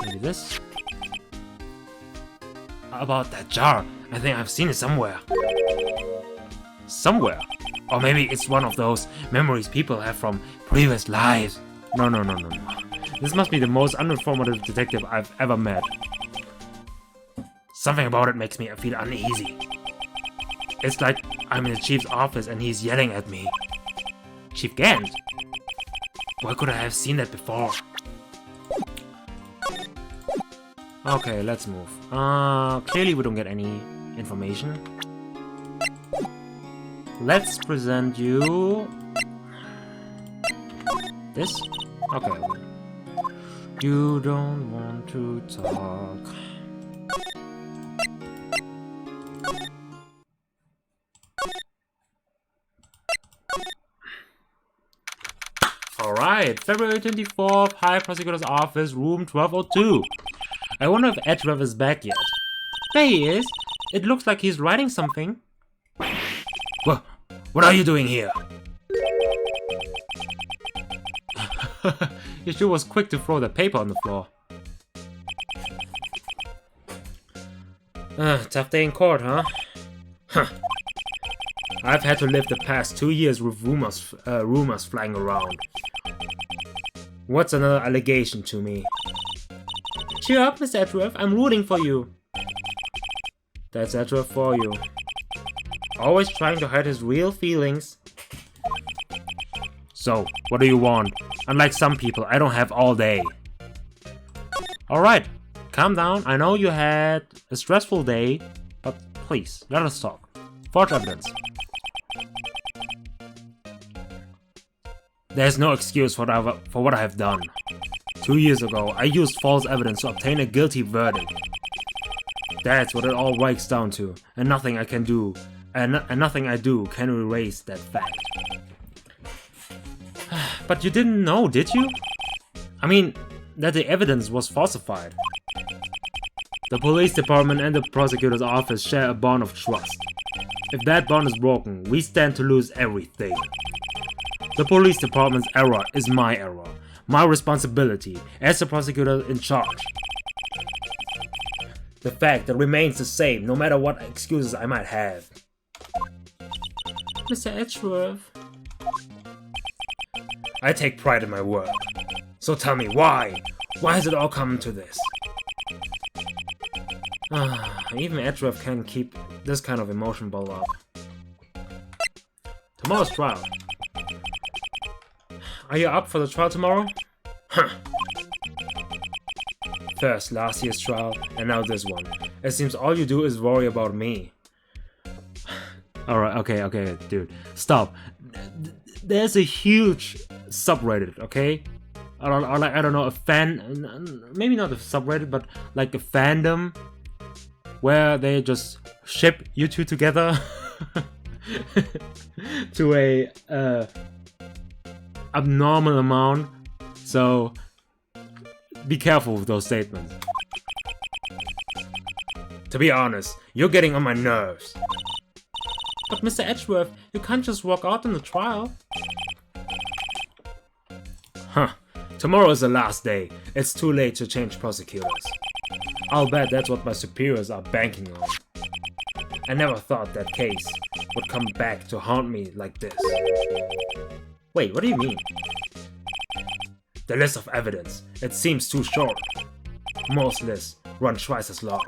Maybe this? About that jar. I think I've seen it somewhere. Somewhere? Or maybe it's one of those memories people have from previous lives. No. This must be the most uninformative detective I've ever met. Something about it makes me feel uneasy. It's like I'm in the chief's office and he's yelling at me. Chief Gant? Why could I have seen that before? Okay, let's move. Clearly we don't get any information. Let's present you... this? Okay. You don't want to talk. Alright, February 24th, High Prosecutor's Office, room 1202. I wonder if Edgeworth is back yet. There he is. It looks like he's writing something. What are you doing here? He sure was quick to throw the paper on the floor. Tough day in court, huh? I've had to live the past 2 years with rumors flying around. What's another allegation to me? Cheer up, Mr. Edgeworth, I'm rooting for you. That's Edgeworth for you. Always trying to hide his real feelings. So, what do you want? Unlike some people, I don't have all day. Alright, calm down. I know you had a stressful day, but please, let us talk. Forge evidence. There's no excuse for what I have done. 2 years ago, I used false evidence to obtain a guilty verdict. That's what it all breaks down to, and nothing I can do and nothing I do can erase that fact. But you didn't know, did you? I mean, that the evidence was falsified. The police department and the prosecutor's office share a bond of trust. If that bond is broken, we stand to lose everything. The police department's error is my error, my responsibility as the prosecutor in charge. The fact that remains the same no matter what excuses I might have. Mr. Edgeworth. I take pride in my work. So tell me, why? Why has it all come to this? Even Edgeworth can keep this kind of emotion bottled up. Tomorrow's trial. Are you up for the trial tomorrow? Huh. First, last year's trial, and now this one. It seems all you do is worry about me. Alright, okay, dude. Stop. There's a huge subreddit, okay? I don't know, a fan... Maybe not a subreddit, but like a fandom where they just ship you two together to a abnormal amount. So be careful with those statements. To be honest, you're getting on my nerves. But Mr. Edgeworth, you can't just walk out in the trial. Huh. Tomorrow is the last day. It's too late to change prosecutors. I'll bet that's what my superiors are banking on. I never thought that case would come back to haunt me like this. Wait, what do you mean? The list of evidence. It seems too short. Most lists run twice as long.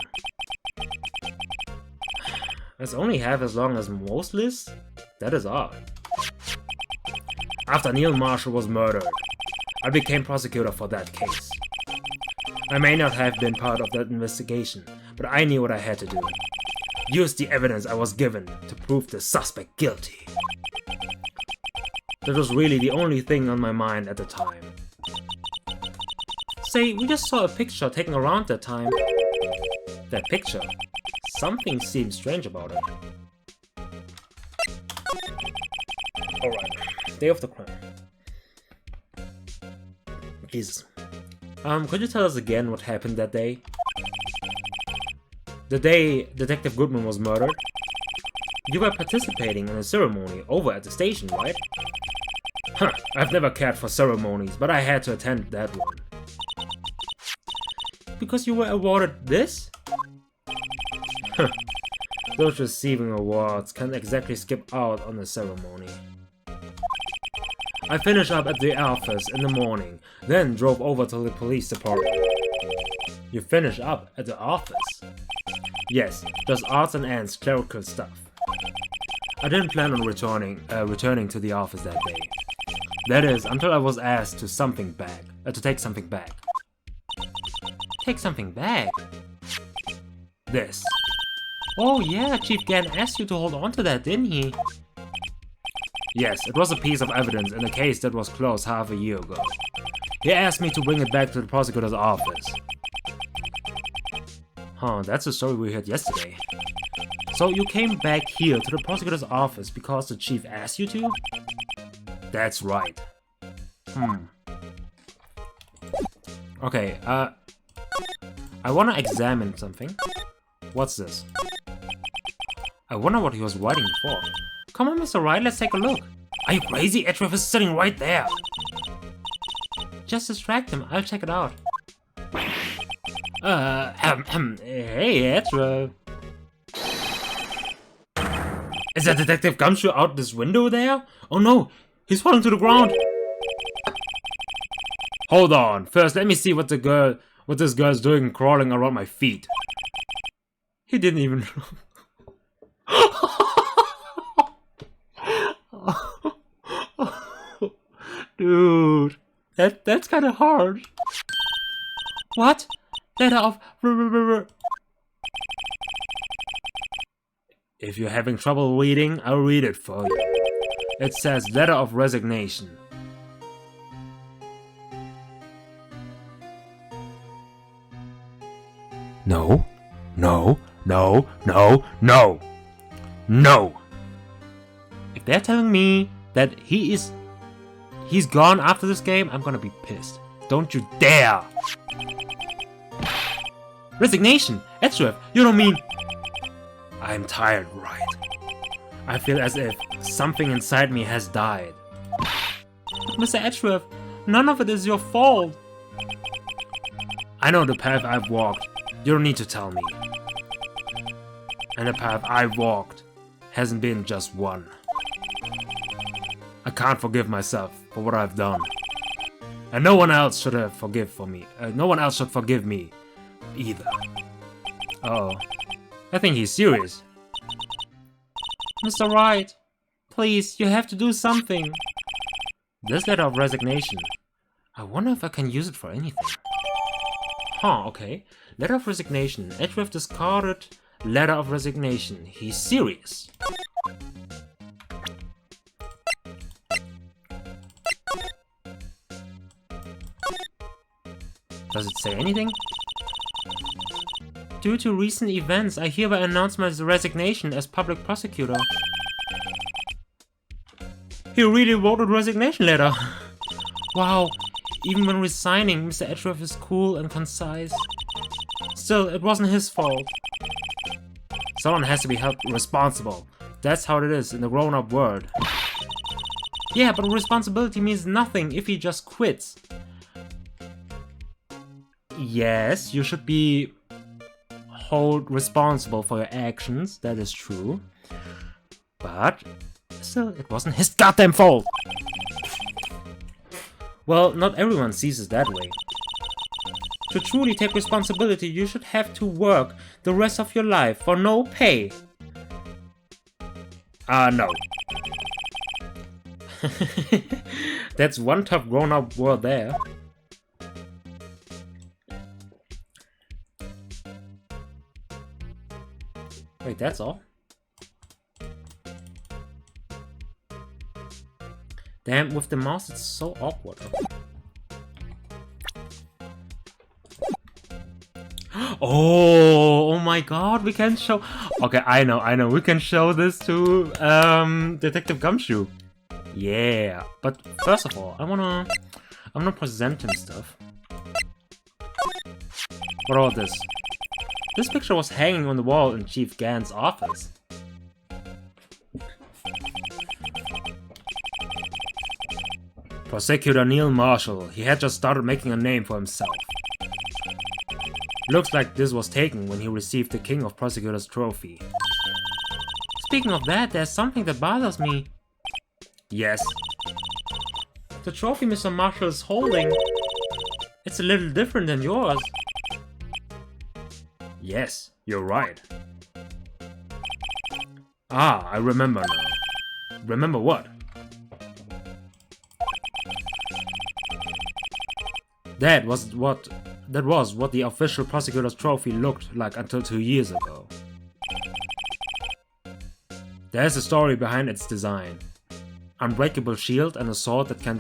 It's only half as long as most lists? That is odd. After Neil Marshall was murdered, I became prosecutor for that case. I may not have been part of that investigation, but I knew what I had to do. Use the evidence I was given to prove the suspect guilty. That was really the only thing on my mind at the time. Say, we just saw a picture taken around that time. That picture? Something seems strange about it. Alright, day of the crime. Jesus. Could you tell us again what happened that day? The day Detective Goodman was murdered? You were participating in a ceremony over at the station, right? Huh, I've never cared for ceremonies, but I had to attend that one. Because you were awarded this? Huh. Those receiving awards can't exactly skip out on the ceremony. I finished up at the office in the morning, then drove over to the police department. You finished up at the office? Yes, just odds and ends clerical stuff. I didn't plan on returning to the office that day. That is, until I was asked to take something back. Take something back? This. Oh yeah, Chief Gant asked you to hold on to that, didn't he? Yes, it was a piece of evidence in a case that was closed half a year ago. He asked me to bring it back to the prosecutor's office. Huh, that's the story we heard yesterday. So you came back here to the prosecutor's office because the chief asked you to? That's right. Okay, I wanna examine something. What's this? I wonder what he was writing before. Come on, Mr. Wright, let's take a look. Are you crazy? Edgeworth is sitting right there. Just distract him, I'll check it out. Hey, Edgeworth. Is that Detective GUMSHOE out this window there? Oh no, he's falling to the ground. Hold on, first let me see what this girl's doing crawling around my feet. He didn't even... Dude, that's kind of hard. What? Letter of... If you're having trouble reading, I'll read it for you. It says letter of resignation. No, no, no, no, no! No! If they're telling me that he's gone after this game, I'm gonna be pissed. Don't you dare! Resignation! Edgeworth, you don't mean... I'm tired, Wright. I feel as if something inside me has died. But Mr. Edgeworth, none of it is your fault. I know the path I've walked. You don't need to tell me. And the path I've walked hasn't been just one. I can't forgive myself for what I've done. And no one else should forgive me either. Uh-oh. I think he's serious. Mr. Wright, please, you have to do something. This letter of resignation. I wonder if I can use it for anything. Huh, okay. Letter of resignation. Edgeworth discarded letter of resignation. He's serious. Does it say anything? Due to recent events, I hereby announce my resignation as public prosecutor. He really wrote a resignation letter. Wow, even when resigning, Mr. Edgeworth is cool and concise. Still, it wasn't his fault. Someone has to be held responsible. That's how it is in the grown-up world. Yeah, but responsibility means nothing if he just quits. Yes, you should be held responsible for your actions, that is true. But still, it wasn't his goddamn fault! Well, not everyone sees it that way. To truly take responsibility, you should have to work the rest of your life for no pay. No. That's one tough grown-up word there. Wait, that's all? Damn, with the mouse it's so awkward. Oh my god, we can show... Okay, I know, we can show this to Detective GUMSHOE. Yeah, but first of all, I'm gonna present him stuff. What about this? This picture was hanging on the wall in Chief Gant's office. Prosecutor Neil Marshall. He had just started making a name for himself. Looks like this was taken when he received the King of Prosecutors trophy. Speaking of that, there's something that bothers me. Yes. The trophy Mr. Marshall is holding, it's a little different than yours. Yes, you're right. Ah, I remember now. Remember what? That was what the official prosecutor's trophy looked like until 2 years ago. There's a story behind its design. Unbreakable shield and a sword that can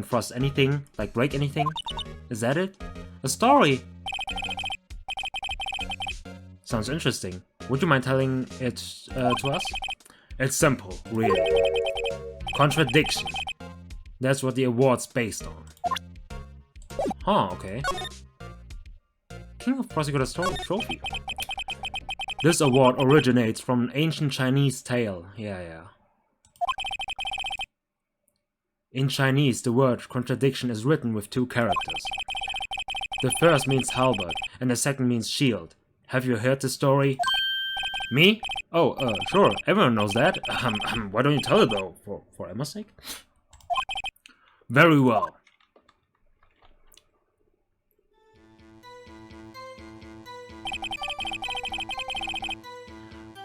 thrust anything, like break anything. Is that it? A story! Sounds interesting. Would you mind telling it to us? It's simple, really. Contradiction. That's what the award's based on. Huh, okay. King of Prosecutors Trophy. This award originates from an ancient Chinese tale. Yeah. In Chinese, the word contradiction is written with 2 characters. The first means halberd, and the second means shield. Have you heard the story? Me? Oh, sure, everyone knows that. Why don't you tell it though, for Emma's sake? Very well.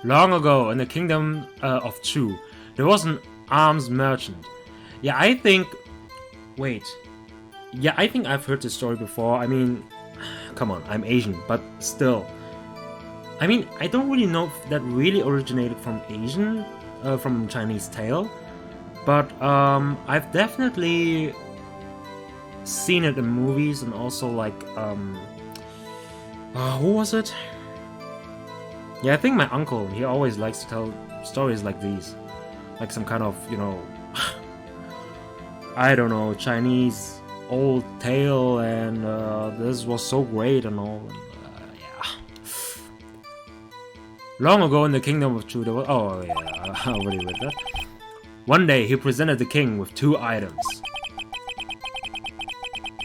Long ago, in the kingdom of Chu, there was an arms merchant. Yeah, I think... Wait. Yeah, I think I've heard this story before. I mean, come on, I'm Asian, but still. I mean, I don't really know if that really originated from from Chinese tale, but I've definitely seen it in movies and also like, who was it? Yeah, I think my uncle, he always likes to tell stories like these. Like some kind of, you know, I don't know, Chinese old tale, and this was so great and all. Yeah. Long ago in the kingdom of Chu, there was... Oh, yeah, I already read that. One day, he presented the king with 2 items.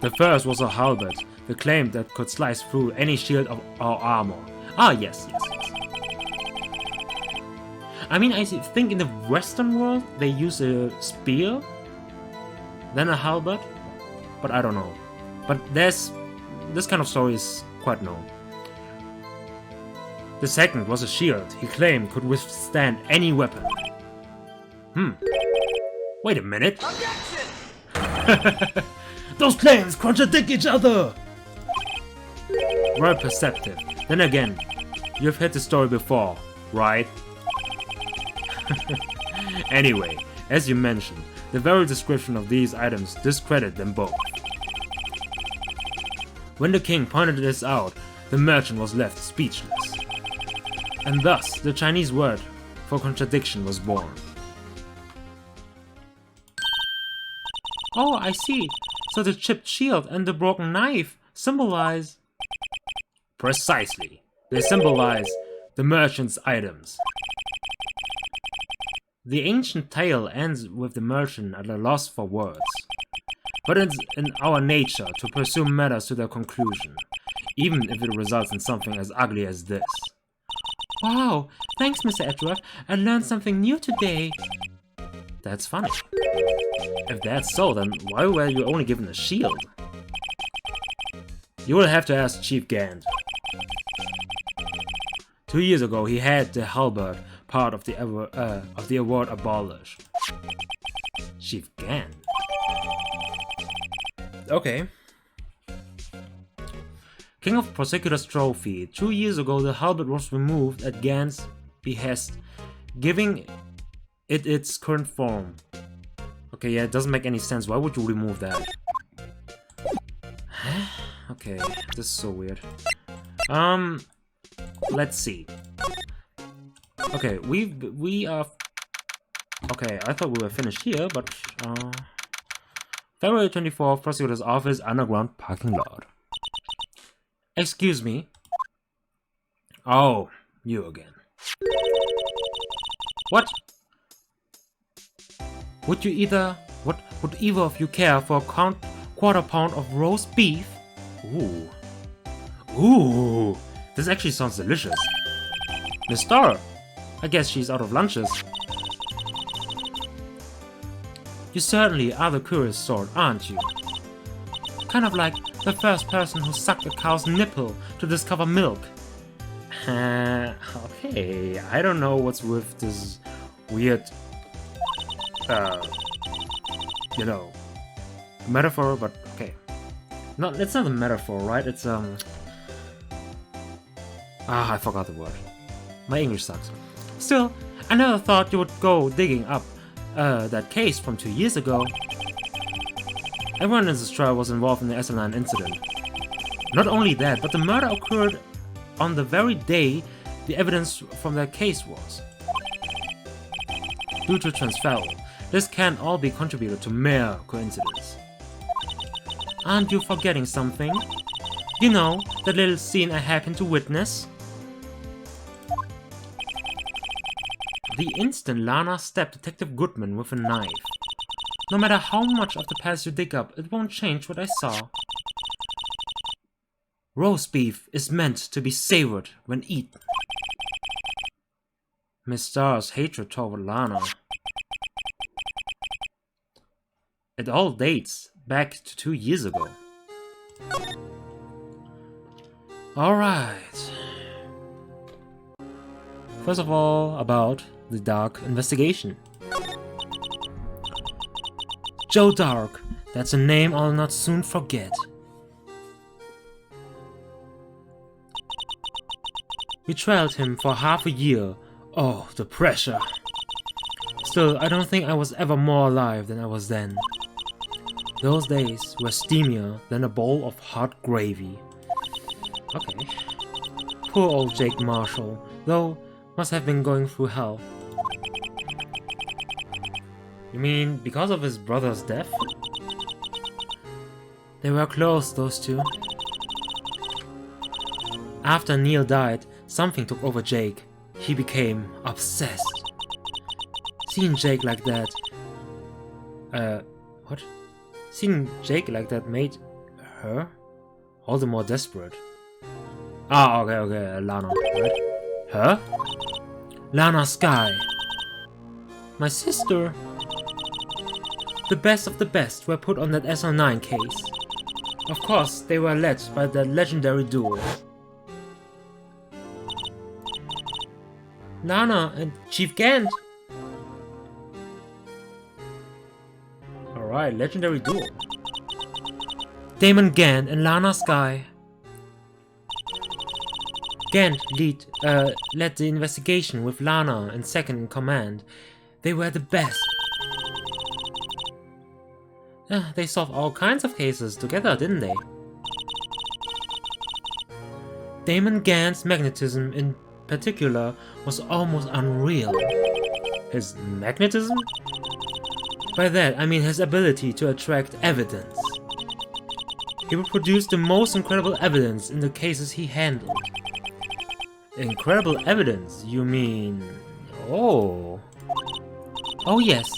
The first was a halberd, the claim that could slice through any shield or armor. Ah, yes. I mean, I think in the Western world, they use a spear, then a halberd, but I don't know. But this kind of story is quite known. The second was a shield he claimed could withstand any weapon. Wait a minute. Those claims contradict each other! Well perceptive. Then again, you've heard the story before, right? Anyway, as you mentioned, the very description of these items discredit them both. When the king pointed this out, the merchant was left speechless. And thus, the Chinese word for contradiction was born. Oh, I see. So the chipped shield and the broken knife symbolize... Precisely. They symbolize the merchant's items. The ancient tale ends with the merchant at a loss for words. But it's in our nature to pursue matters to their conclusion, even if it results in something as ugly as this. Wow, thanks Mr. Edgeworth, I learned something new today. That's funny. If that's so, then why were you only given a shield? You will have to ask Chief Gant. 2 years ago, he had the halberd part of the award abolished. Chief Gant. Okay. King of Prosecutor's Trophy. 2 years ago, the halberd was removed at Gant's behest, giving it its current form. Okay, yeah, it doesn't make any sense. Why would you remove that? Okay, this is so weird. Let's see. Okay, we are... Okay, I thought we were finished here, but... February 24th, Prosecutor's Office, underground parking lot. Excuse me. Oh, you again. What? Would either of you care for a quarter pound of roast beef? Ooh. Ooh. This actually sounds delicious. Miss Star, I guess she's out of lunches. You certainly are the curious sort, aren't you? Kind of like the first person who sucked a cow's nipple to discover milk. Okay, I don't know what's with this weird, you know, metaphor, but okay. No, it's not a metaphor, right? It's, I forgot the word. My English sucks. Still, I never thought you would go digging up, that case from 2 years ago. Everyone in this trial was involved in the Esseline incident. Not only that, but the murder occurred on the very day the evidence from that case was. Due to transferal, this can't all be contributed to mere coincidence. Aren't you forgetting something? You know, that little scene I happened to witness? The instant Lana stabbed Detective Goodman with a knife. No matter how much of the past you dig up, it won't change what I saw. Roast beef is meant to be savored when eaten. Miss Starr's hatred toward Lana. It all dates back to 2 years ago. Alright. First of all, about the Dark investigation. Joe Dark, that's a name I'll not soon forget. We trailed him for half a year. Oh, the pressure. Still, I don't think I was ever more alive than I was then. Those days were steamier than a bowl of hot gravy. Okay. Poor old Jake Marshall. though must have been going through hell. You mean because of his brother's death? They were close, those two. After Neil died, something took over Jake. He became obsessed. Seeing Jake like that... what? Seeing Jake like that made her all the more desperate. Ah, okay, Lana, right? Her? Lana Skye. My sister. The best of the best were put on that SL9 case. Of course, they were led by that legendary duo. Lana and Chief Gant. Alright, legendary duo. Damon Gant and Lana Skye. Gant led the investigation with Lana in second in command. They were the best. They solved all kinds of cases together, didn't they? Damon Gant's magnetism in particular was almost unreal. His magnetism? By that I mean his ability to attract evidence. He would produce the most incredible evidence in the cases he handled. Incredible evidence, you mean... Oh... Oh yes,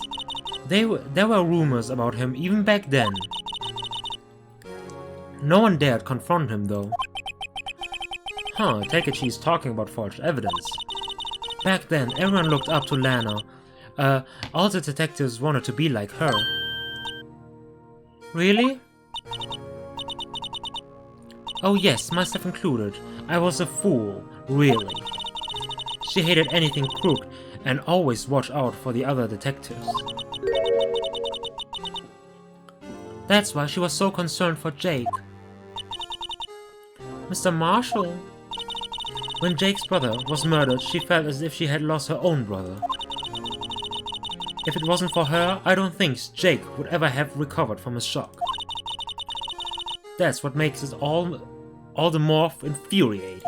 there were rumors about him even back then. No one dared confront him though. Huh, take it she's talking about forged evidence. Back then, everyone looked up to Lana. All the detectives wanted to be like her. Really? Oh yes, myself included. I was a fool, really. She hated anything crooked and always watched out for the other detectives. That's why she was so concerned for Jake. Mr. Marshall. When Jake's brother was murdered, she felt as if she had lost her own brother. If it wasn't for her, I don't think Jake would ever have recovered from his shock. That's what makes it all the more infuriating.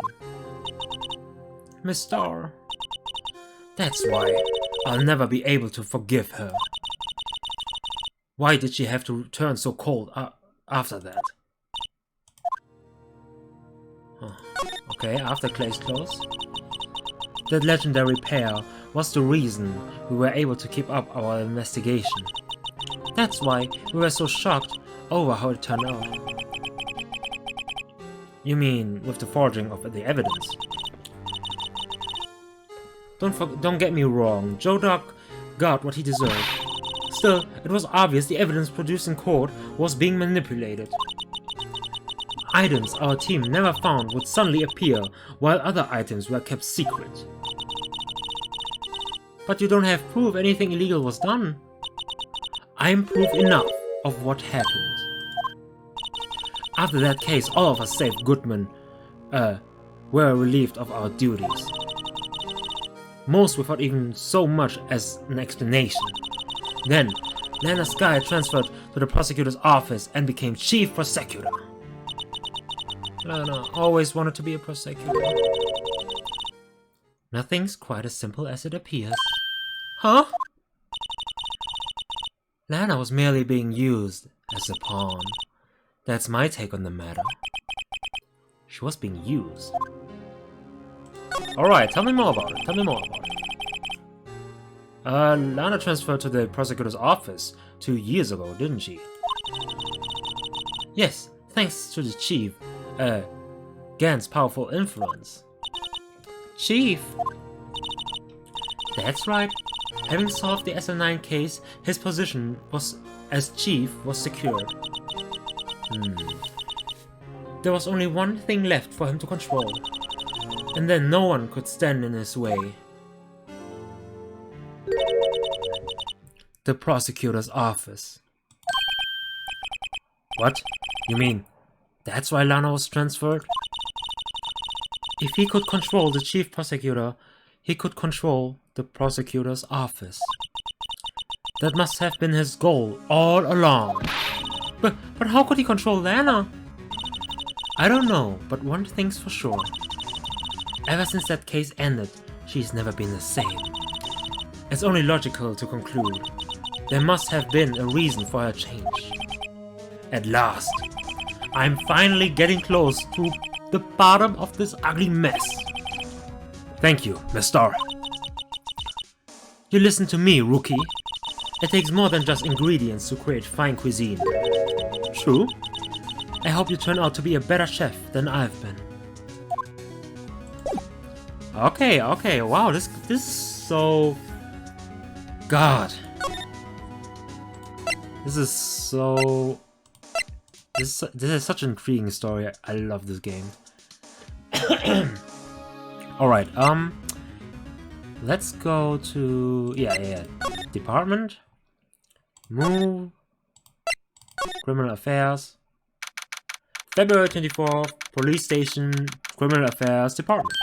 Miss Starr. That's why I'll never be able to forgive her. Why did she have to turn so cold after that? Huh. Okay, after Clay's close. That legendary pair was the reason we were able to keep up our investigation. That's why we were so shocked over how it turned out. You mean with the forging of the evidence? Don't get me wrong, Joe Doc got what he deserved. Still, it was obvious the evidence produced in court was being manipulated. Items our team never found would suddenly appear, while other items were kept secret. But you don't have proof anything illegal was done. I'm proof enough of what happened. After that case, all of us save Goodman were relieved of our duties. Most without even so much as an explanation. Then, Lana Skye transferred to the prosecutor's office and became chief prosecutor. Lana always wanted to be a prosecutor. Nothing's quite as simple as it appears. Huh? Lana was merely being used as a pawn. That's my take on the matter. She was being used. Alright, tell me more about it. Lana transferred to the prosecutor's office 2 years ago, didn't she? Yes, thanks to the chief, Gant's powerful influence. Chief? That's right. Having solved the SL9 case, his position as chief was secured. There was only one thing left for him to control. And then no one could stand in his way. The prosecutor's office. What? You mean, that's why Lana was transferred? If he could control the chief prosecutor, he could control the prosecutor's office. That must have been his goal all along. But how could he control Lana? I don't know, but one thing's for sure. Ever since that case ended, she's never been the same. It's only logical to conclude there must have been a reason for her change. At last, I'm finally getting close to the bottom of this ugly mess. Thank you, Mister. You listen to me, rookie. It takes more than just ingredients to create fine cuisine. True. I hope you turn out to be a better chef than I've been. Okay, wow, this is so... God. This is so... This is such an intriguing story. I love this game. Alright, let's go to... Yeah. Department. Move. Criminal Affairs. February 24th, Police Station, Criminal Affairs Department.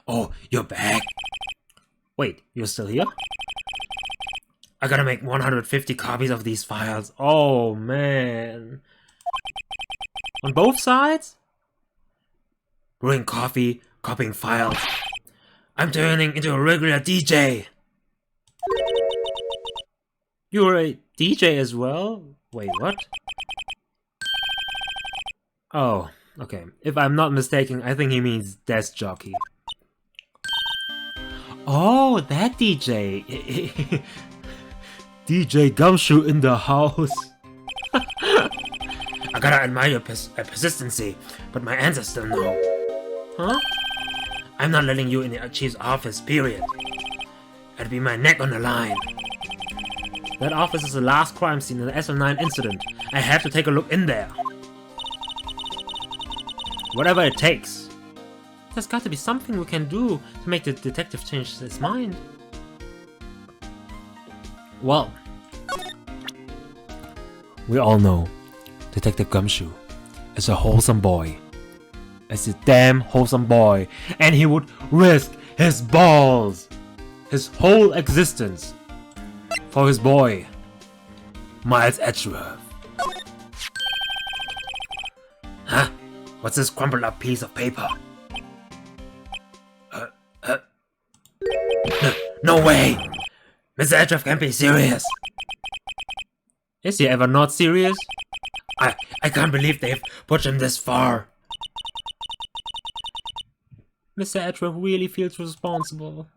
Oh, you're back. Wait, you're still here? I gotta make 150 copies of these files. Oh, man. On both sides? Brewing coffee, copying files. I'm turning into a regular DJ. You're a DJ as well? Wait, what? Oh, okay. If I'm not mistaken, I think he means desk jockey. Oh, that DJ. DJ GUMSHOE in the house. I gotta admire your persistency, but my answer still no. Huh? I'm not letting you in the chief's office, period. I'd be my neck on the line. That office is the last crime scene in the SL9 incident. I have to take a look in there. Whatever it takes. There's got to be something we can do to make the detective change his mind. Well, we all know Detective GUMSHOE is a wholesome boy. Is a damn wholesome boy, and he would risk his balls, his whole existence, for his boy, Miles Edgeworth. Huh? What's this crumpled up piece of paper? No way! Mr. Edgeworth can't be serious! Is he ever not serious? I can't believe they've pushed him this far. Mr. Edgeworth really feels responsible.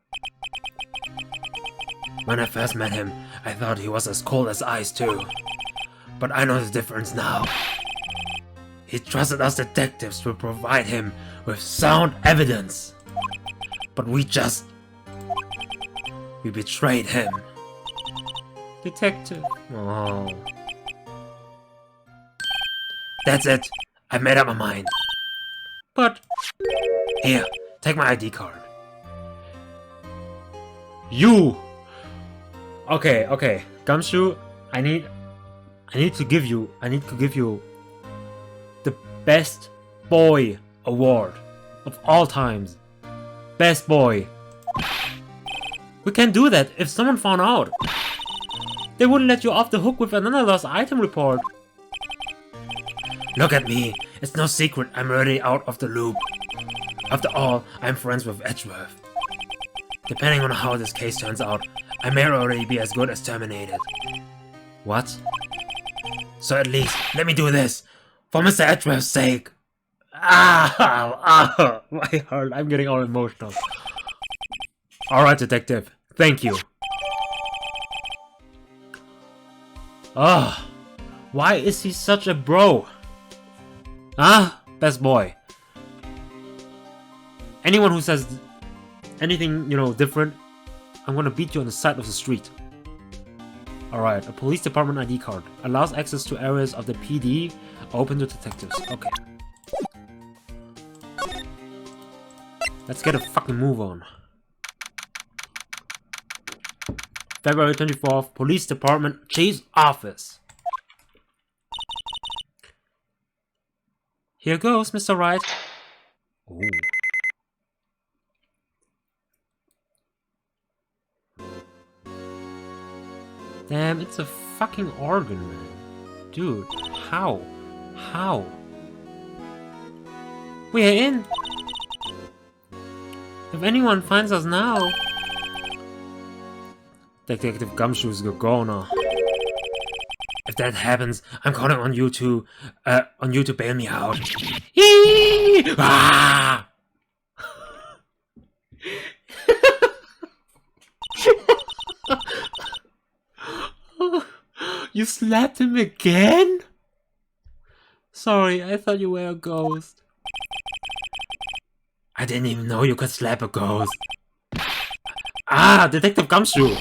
When I first met him, I thought he was as cold as ice too. But I know the difference now. He trusted us detectives to provide him with sound evidence. But we betrayed him. Detective. Oh. That's it. I made up my mind. But... Here, take my ID card. You! Okay. GUMSHOE, I need to give you the Best Boy Award of all times. Best Boy. We can't do that if someone found out. They wouldn't let you off the hook with another lost item report. Look at me. It's no secret I'm already out of the loop. After all, I'm friends with Edgeworth. Depending on how this case turns out, I may already be as good as terminated. What? So at least, let me do this, for Mr. Edgeworth's sake. My heart, I'm getting all emotional. Alright, detective, thank you. Why is he such a bro? Best boy. Anyone who says anything, different, I'm gonna beat you on the side of the street. Alright, a police department ID card. Allows access to areas of the PD open to detectives. Okay. Let's get a fucking move on. February 24th, Police Department, Chief's Office. Here goes, Mr. Wright. Ooh. Damn, it's a fucking organ, man. Dude, how? How? We're in! If anyone finds us now... Detective GUMSHOE's a goner. If that happens, I'm calling on you to bail me out. Ah! You slapped him again? Sorry, I thought you were a ghost. I didn't even know you could slap a ghost. Ah, Detective GUMSHOE!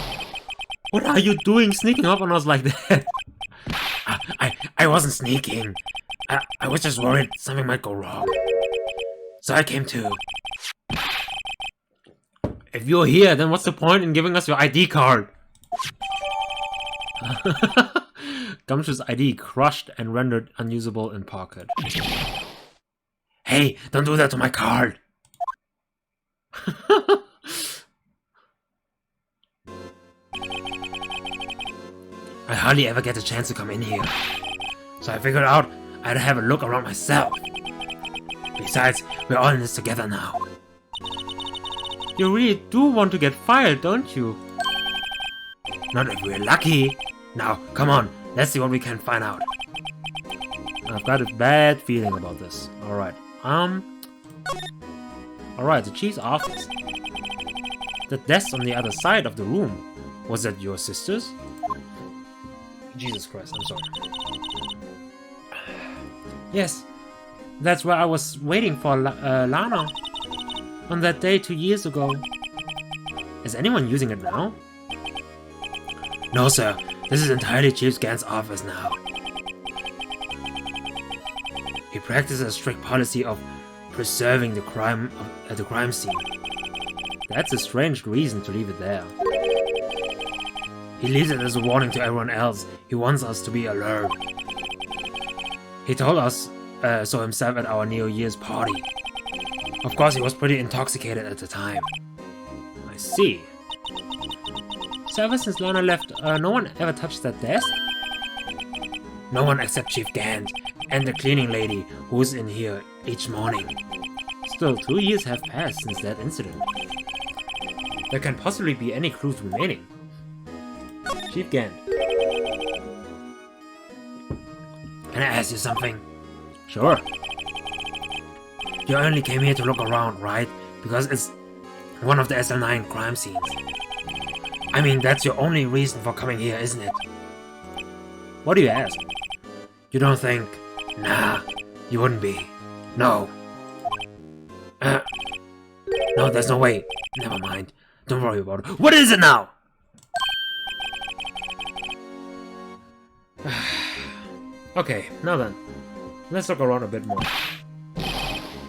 What are you doing sneaking up on us like that? I wasn't sneaking. I was just worried something might go wrong. So I came too. If you're here, then what's the point in giving us your ID card? GUMSHOE's ID crushed and rendered unusable in pocket. Hey, don't do that to my card! I hardly ever get a chance to come in here. So I figured out I'd have a look around myself. Besides, we're all in this together now. You really do want to get fired, don't you? Not if we're lucky. Now, come on, let's see what we can find out. I've got a bad feeling about this. Alright, Alright, the chief's office. The desk on the other side of the room. Was that your sister's? Jesus Christ, I'm sorry. Yes, that's where I was waiting for Lana. On that day 2 years ago. Is anyone using it now? No, sir. This is entirely Chief Gant's office now. He practices a strict policy of preserving the crime scene. That's a strange reason to leave it there. He leaves it as a warning to everyone else. He wants us to be alert. He told us so himself at our New Year's party. Of course, he was pretty intoxicated at the time. I see. So ever since Lana left, no one ever touched that desk? No one except Chief Gant and the cleaning lady who's in here each morning. Still, 2 years have passed since that incident. There can possibly be any clues remaining. Chief Gant. Can I ask you something? Sure. You only came here to look around, right? Because it's one of the SL9 crime scenes. I mean, that's your only reason for coming here, isn't it? What do you ask? You don't think... Nah, you wouldn't be. No. No, there's no way. Never mind. Don't worry about it. What is it now? Okay, now then. Let's look around a bit more.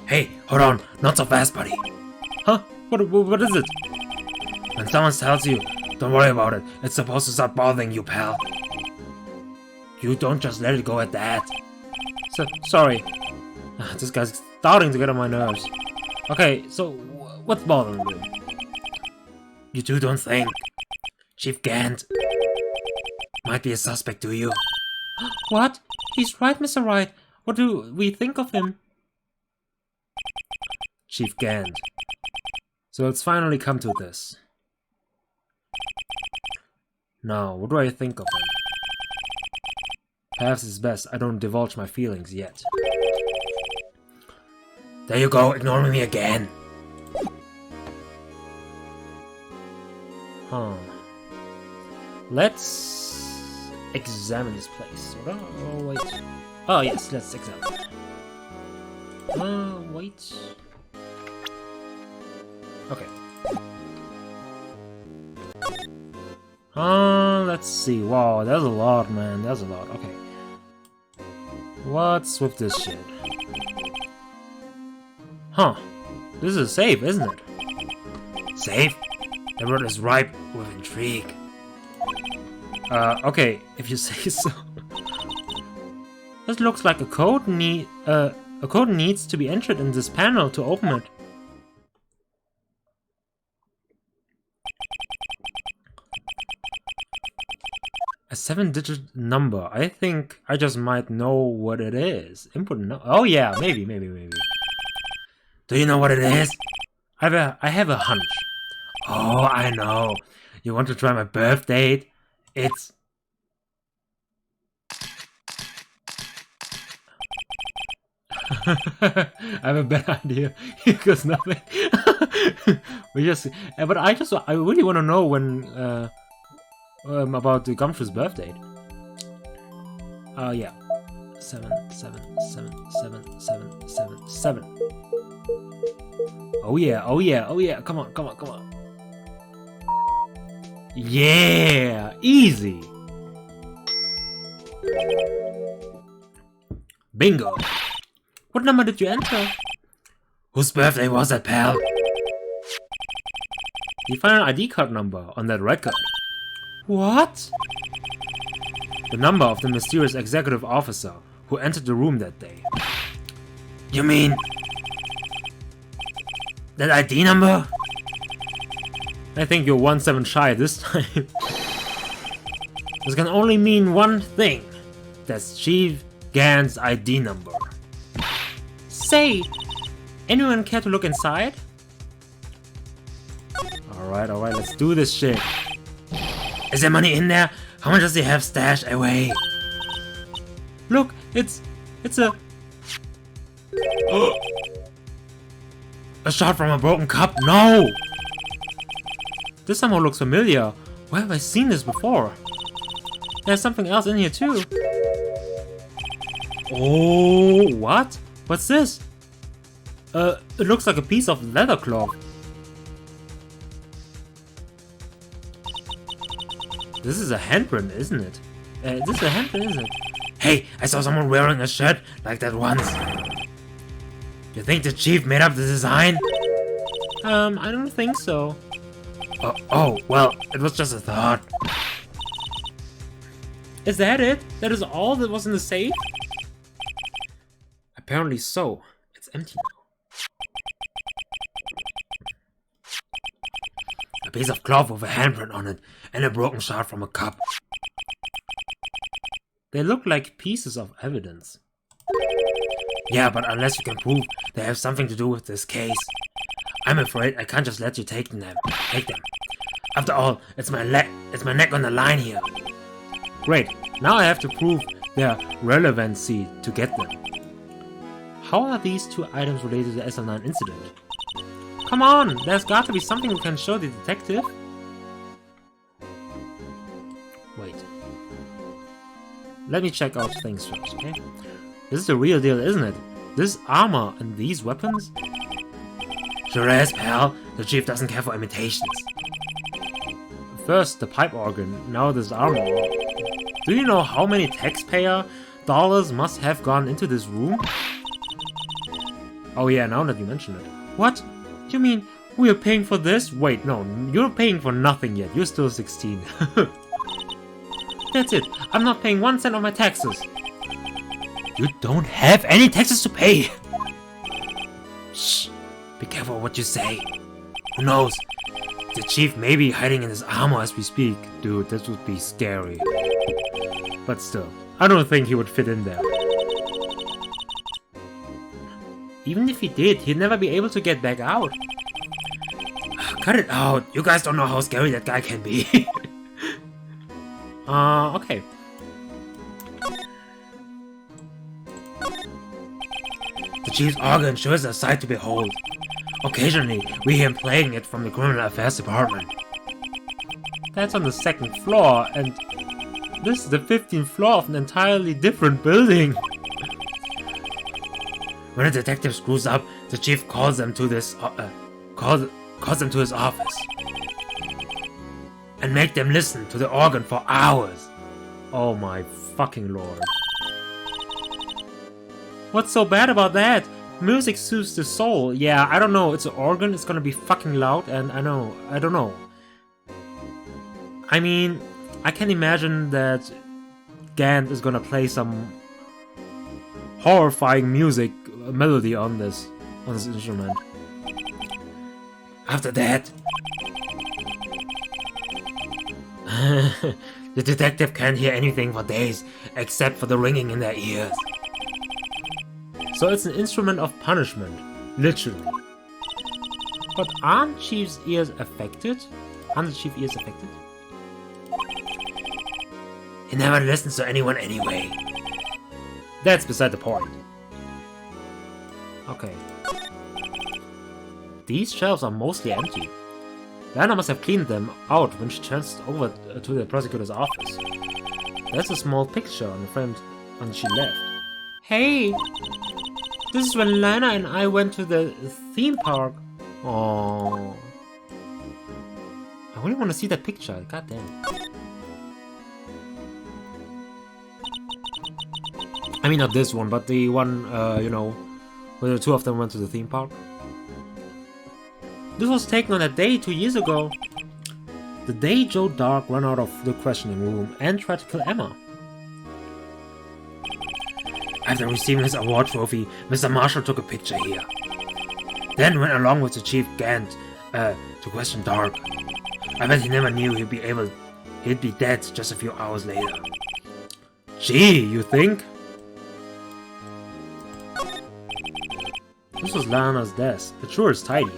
Hey, hold on. Not so fast, buddy. Huh? What is it? When someone tells you, don't worry about it. It's supposed to stop bothering you, pal. You don't just let it go at that. Sorry. This guy's starting to get on my nerves. Okay, so what's bothering you? You two don't think Chief Gant might be a suspect, do you? What? He's right, Mr. Wright. What do we think of him? Chief Gant. So let's finally come to this. Now, what do I think of him? Perhaps it's best I don't divulge my feelings yet. There you go, ignoring me again. Huh. Let's examine this place. Oh, wait. Oh, yes, let's examine. Wait. Okay. Let's see. Wow, there's a lot, man. There's a lot. Okay. What's with this shit? Huh. This is safe, isn't it? Safe? The road is ripe with intrigue. Okay, if you say so. This looks like a code needs to be entered in this panel to open it. A 7-digit number. I think I just might know what it is. Input no. Oh yeah, maybe. Do you know what it is? I have a hunch. Oh, I know. You want to try my birth date? It's... I have a bad idea. Here goes nothing. But I really want to know when about the GUMSHOE's birth date. Yeah, 7777777. Oh yeah, oh yeah, oh yeah! Come on, come on, come on! Yeah, easy. Bingo. What number did you enter? Whose birthday was that, pal? You find an ID card number on that record. What? The number of the mysterious executive officer who entered the room that day. You mean... that ID number? I think you're 1-7 shy this time. This can only mean one thing. That's Chief Gant's ID number. Say, anyone care to look inside? Alright, let's do this shit. Is there money in there? How much does he have stashed away? Look, it's a... A shot from a broken cup? No! This somehow looks familiar. Where have I seen this before? There's something else in here too. Oh, what? What's this? It looks like a piece of leather cloth. This is a handprint, isn't it? This is a handprint, isn't it? Hey, I saw someone wearing a shirt like that once. You think the chief made up the design? I don't think so. Oh, well, it was just a thought. Is that it? That is all that was in the safe? Apparently so. It's empty now. A piece of cloth with a handprint on it and a broken shard from a cup. They look like pieces of evidence. Yeah, but unless you can prove they have something to do with this case, I'm afraid I can't just let you take them. After all, it's my neck on the line here. Great, now I have to prove their relevancy to get them. How are these two items related to the SL9 incident? Come on, there's got to be something we can show the detective. Wait. Let me check out things first, okay? This is the real deal, isn't it? This armor and these weapons? Sure is, pal. The chief doesn't care for imitations. First the pipe organ, now this armor. Do you know how many taxpayer dollars must have gone into this room? Oh yeah, now that you mention it. What? You mean we are paying for this? Wait, no, you're paying for nothing yet. You're still 16. That's it. I'm not paying 1 cent of my taxes. You don't have any taxes to pay. Shh. Be careful what you say. Who knows? The chief may be hiding in his armor as we speak. Dude, this would be scary. But still, I don't think he would fit in there. Even if he did, he'd never be able to get back out. Cut it out. You guys don't know how scary that guy can be. Okay. The chief's organ sure is a sight to behold. Occasionally, we hear him playing it from the Criminal Affairs Department. That's on the 2nd floor, and this is the 15th floor of an entirely different building. When a detective screws up, the chief calls them to this calls them to his office and make them listen to the organ for hours. Oh my fucking lord. What's so bad about that? Music soothes the soul. Yeah, I don't know, it's an organ, it's gonna be fucking loud, and I don't know. I mean, I can imagine that Gant is gonna play some horrifying music melody on this instrument. After that, the detective can't hear anything for days except for the ringing in their ears. So it's an instrument of punishment, literally. But aren't Chief's ears affected? Aren't the Chief's ears affected? He never listens to anyone anyway. That's beside the point. Okay. These shelves are mostly empty. Lana must have cleaned them out when she transferred over to the prosecutor's office. There's a small picture on the frame when she left. Hey! This is when Lana and I went to the theme park. Oh, I really want to see that picture. God damn. I mean, not this one, but the one, you know, where the two of them went to the theme park. This was taken on a day 2 years ago. The day Joe Dark ran out of the questioning room and tried to kill Emma. After receiving his award trophy, Mr. Marshall took a picture here. Then went along with the Chief Gant to question Dark. I bet he never knew he'd be dead just a few hours later. Gee, you think? This was Lana's desk. It sure is tidy.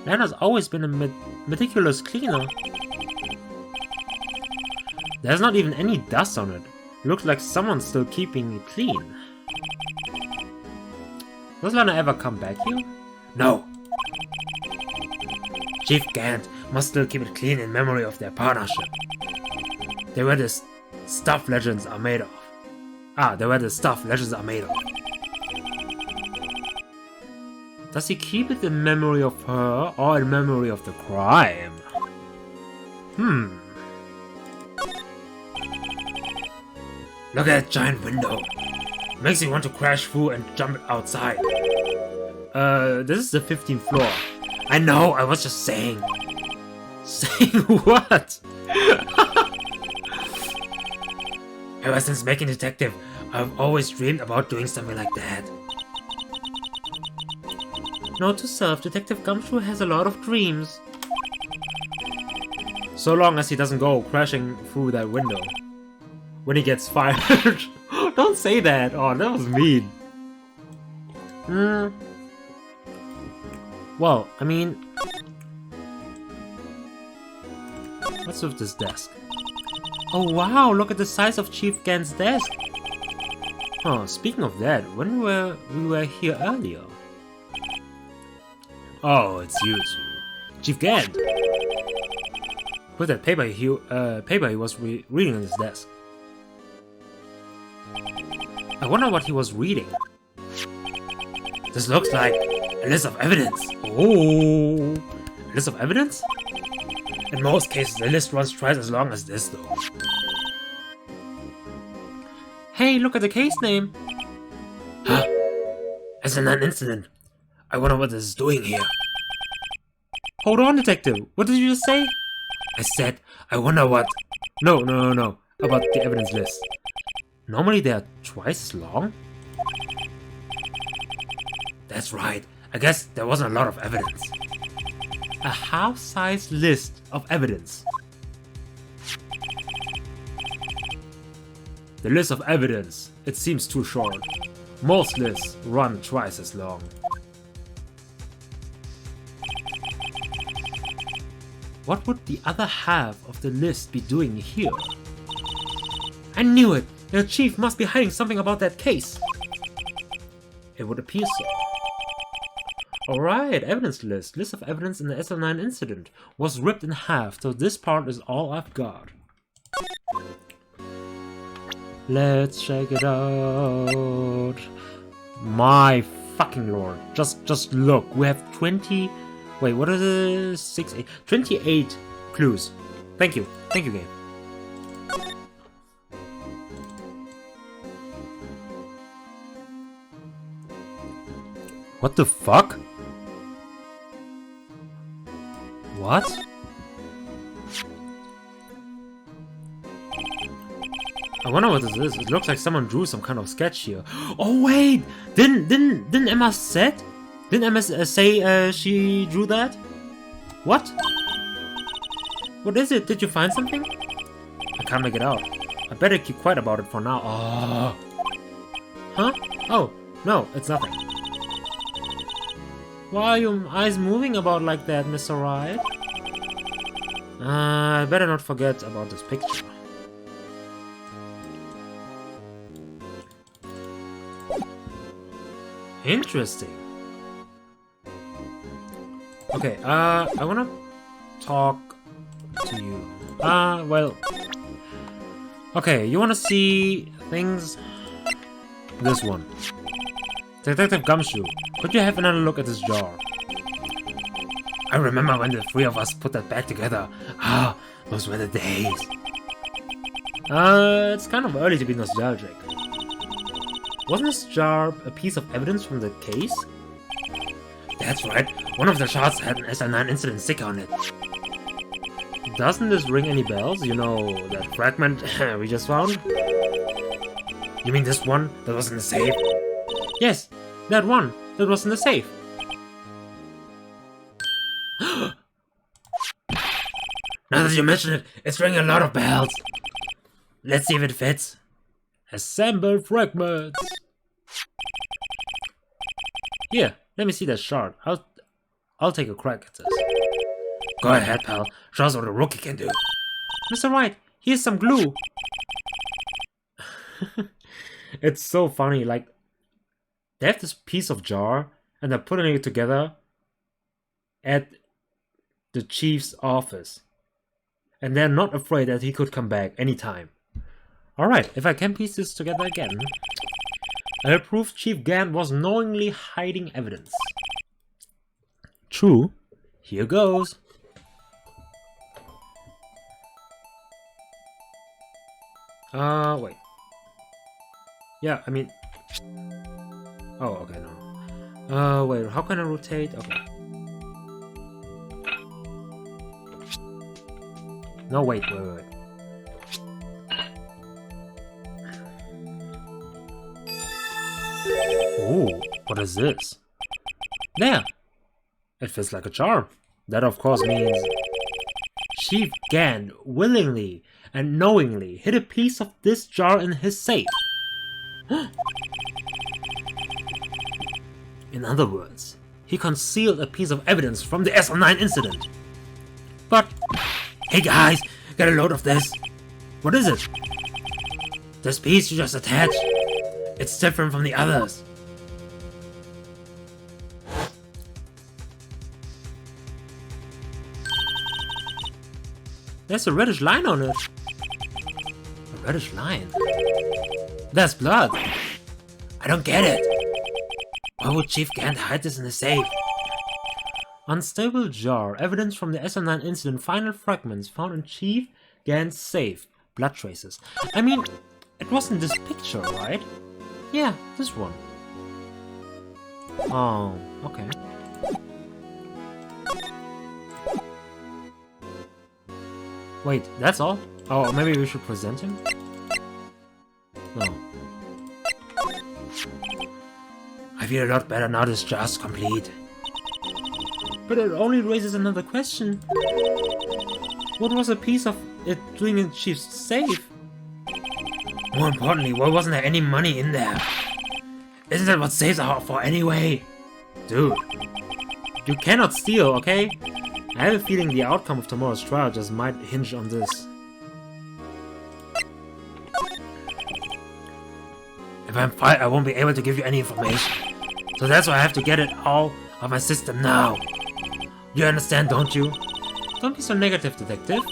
Lana's always been a meticulous cleaner. There's not even any dust on it. Looks like someone's still keeping it clean. Does Lana ever come back here? No. Chief Gant must still keep it clean in memory of their partnership. They were the stuff legends are made of. They were the stuff legends are made of. Does he keep it in memory of her or in memory of the crime? Look at that giant window. Makes you want to crash through and jump outside. This is the 15th floor. I know, I was just saying. Saying what? Ever since making detective, I've always dreamed about doing something like that. Note to self, Detective Gumshoe has a lot of dreams. So long as he doesn't go crashing through that window. When he gets fired. Don't say that! Oh, that was mean. Well, I mean... What's with this desk? Oh wow, look at the size of Chief Gant's desk! Oh, speaking of that, when we were here earlier? Oh, it's you two. Chief Gant! What's that paper he was reading on his desk? I wonder what he was reading. This looks like a list of evidence. Oh, a list of evidence? In most cases, the list runs twice as long as this, though. Hey, look at the case name. Huh? SN9 incident. I wonder what this is doing here. Hold on, detective. What did you just say? I said, I wonder what... No. About the evidence list. Normally they are twice as long? That's right. I guess there wasn't a lot of evidence. A half-sized list of evidence. The list of evidence. It seems too short. Most lists run twice as long. What would the other half of the list be doing here? I knew it! The chief must be hiding something about that case. It would appear so. Alright, evidence list. List of evidence in the SL9 incident was ripped in half, so this part is all I've got. Let's check it out. My fucking lord. Just look. We have 20... Wait, what is it? 6, 8... 28 clues. Thank you. Thank you, game. What the fuck? What? I wonder what this is. It looks like someone drew some kind of sketch here. Oh wait! Didn't Emma say? Didn't Emma say she drew that? What? What is it? Did you find something? I can't make it out. I better keep quiet about it for now. Oh. Huh? Oh, no, it's nothing. Why are your eyes moving about like that, Mr. Wright? I better not forget about this picture. Interesting. Okay, I wanna talk to you. Well... Okay, you wanna see things? This one. Detective GUMSHOE, could you have another look at this jar? I remember when the three of us put that back together. Ah, those were the days. It's kind of early to be nostalgic. Wasn't this jar a piece of evidence from the case? That's right. One of the shards had an SL9 incident sticker on it. Doesn't this ring any bells? You know, that fragment we just found? You mean this one that was in the safe? Yes, that one that was in the safe. Now that you mention it, it's ringing a lot of bells. Let's see if it fits. Assemble fragments. Here, let me see that shard. I'll take a crack at this. Go ahead, pal. Show us what a rookie can do. Mr. Wright, here's some glue. It's so funny, like, they have this piece of jar, and they're putting it together at the chief's office. And they're not afraid that he could come back anytime. Alright, if I can piece this together again. I prove Chief Gant was knowingly hiding evidence. True. Here goes. Wait. Yeah, I mean... Oh, okay, no. Wait, how can I rotate? Okay. No, wait. Ooh, what is this? There! It feels like a charm. That of course means... Chief Gant willingly and knowingly hid a piece of this jar in his safe. In other words, he concealed a piece of evidence from the SL9 incident. But... Hey guys, get a load of this. What is it? This piece you just attached. It's different from the others. There's a reddish line on it. A reddish line? There's blood. I don't get it. Why would Chief Gant hide this in the safe? Unstable jar. Evidence from the SL9 incident. Final fragments found in Chief Gant's safe. Blood traces. I mean, it wasn't this picture, right? Yeah, this one. Oh, okay. Wait, that's all? Oh, maybe we should present him? No. I feel a lot better now this jar's complete. But it only raises another question. What was a piece of it doing in Chief's safe? More importantly, why wasn't there any money in there? Isn't that what safes are for anyway? Dude, you cannot steal, okay? I have a feeling the outcome of tomorrow's trial just might hinge on this. If I'm fired, I won't be able to give you any information. So that's why I have to get it all of my system now. You understand, don't you? Don't be so negative, detective.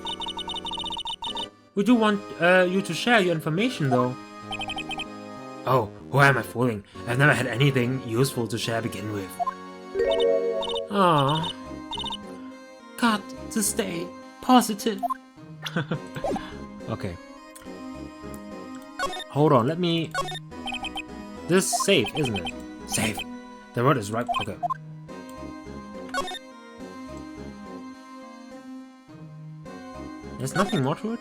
We do want you to share your information, though. Oh, who am I fooling? I've never had anything useful to share to begin with. Aww. Got to stay positive. Okay. Hold on, let me... This safe, isn't it? Safe. The word is right. Okay. There's nothing more to it?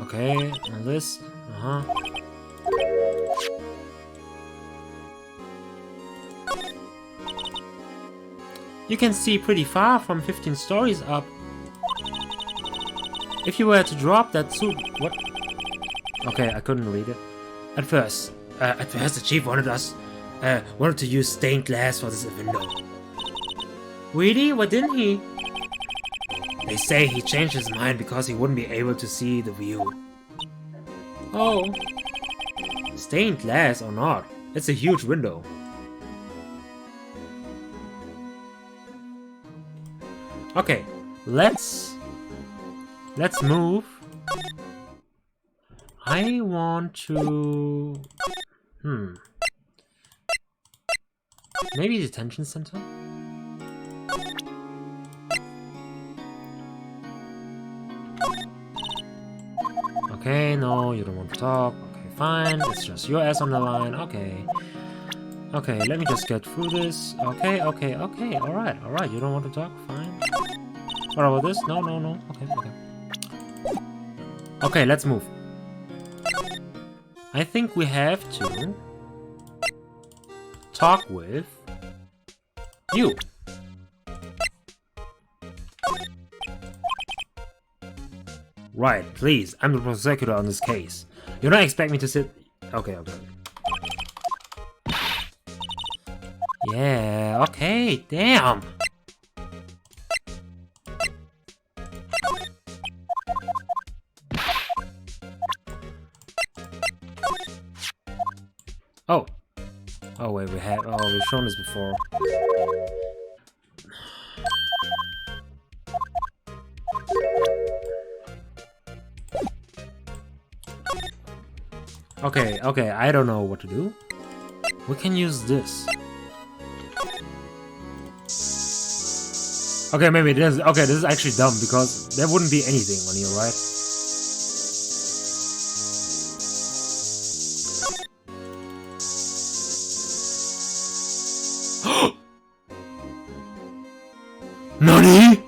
Okay, and this. You can see pretty far from 15 stories up. If you were to drop that suit... What? Okay, I couldn't read it. At first, At first the chief wanted to use stained glass for this window. Really? Why didn't he? They say he changed his mind because he wouldn't be able to see the view. Oh. Stained glass or not, it's a huge window. Okay, let's move. I want to... Maybe detention center? Okay, no, you don't want to talk. Okay, fine. It's just your ass on the line. Okay. Okay, let me just get through this. Okay, okay, okay. Alright, alright. You don't want to talk? Fine. What about this? No, no, no. Okay, okay. Okay, let's move. I think we have to talk with you. Right, please. I'm the prosecutor on this case. You don't expect me to sit... Okay, okay. Yeah, okay, damn. Oh. Oh wait, we've shown this before. Okay, okay, I don't know what to do. We can use this. Okay, maybe it is. Okay, this is actually dumb because there wouldn't be anything on you, right? NANI?!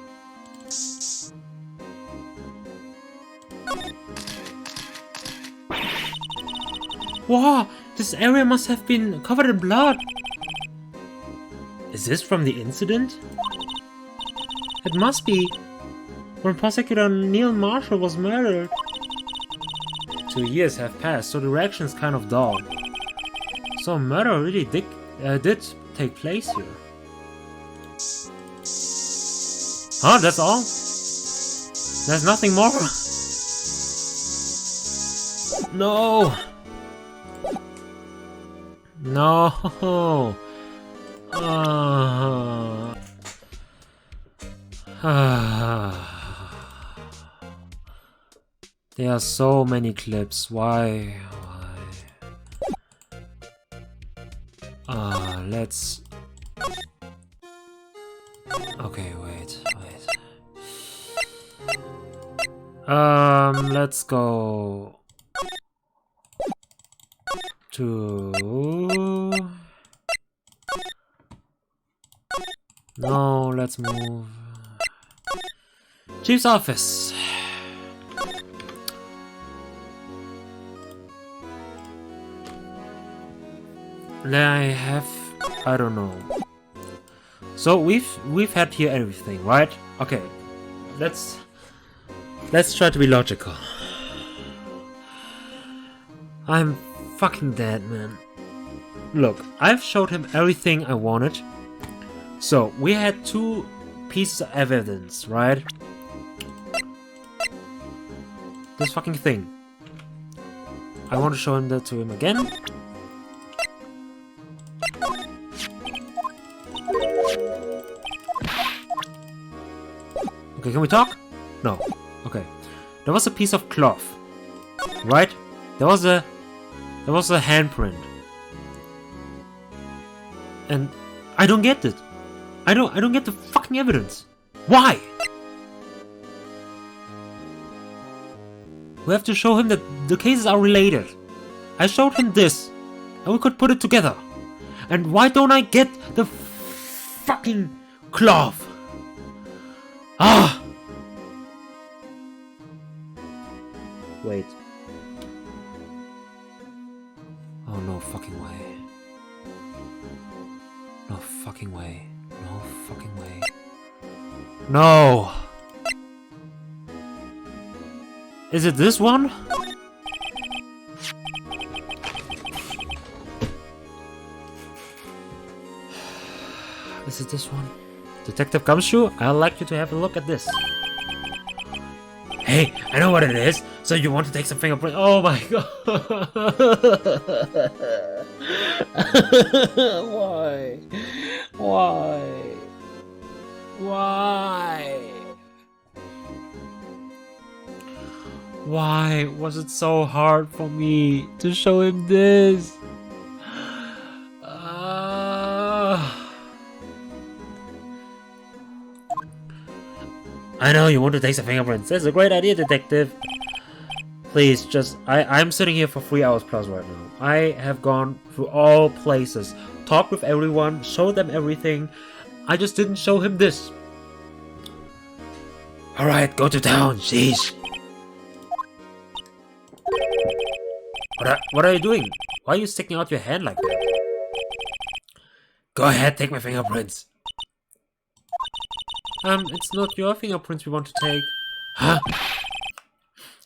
Wow, this area must have been covered in blood. Is this from the incident? It must be. When Prosecutor Neil Marshall was murdered. 2 years have passed, so the reaction is kind of dull. So murder really did take place here. Huh? That's all? There's nothing more? No! No! There are so many clips. Why? Let's... Okay, wait. Let's go to... No, let's move. Chief's office. I don't know. So we've had here everything, right? Okay. Let's try to be logical. I'm fucking dead, man. Look, I've showed him everything I wanted. So, we had 2 pieces of evidence, right? This fucking thing. I want to show him that to him again. Okay, can we talk? No. Okay. There was a piece of cloth. Right? There was a handprint. And I don't get it. I don't get the fucking evidence. Why? We have to show him that the cases are related. I showed him this, and we could put it together. And why don't I get the fucking cloth? Ah! Wait. Oh, no fucking way. No fucking way. No fucking way. No! Is it this one? Is it this one? Detective Gumshoe, I'd like you to have a look at this. Hey, I know what it is. So you want to take some fingerprint? Oh my god. Why? Why? Why? Why was it so hard for me to show him this? I know you want to take some fingerprints. That's a great idea, detective. Please, just... I'm sitting here for 3 hours plus right now. I have gone through all places, talked with everyone, showed them everything. I just didn't show him this. Alright, go to town, sheesh. What are you doing? Why are you sticking out your hand like that? Go ahead, take my fingerprints. It's not your fingerprints we want to take. Huh?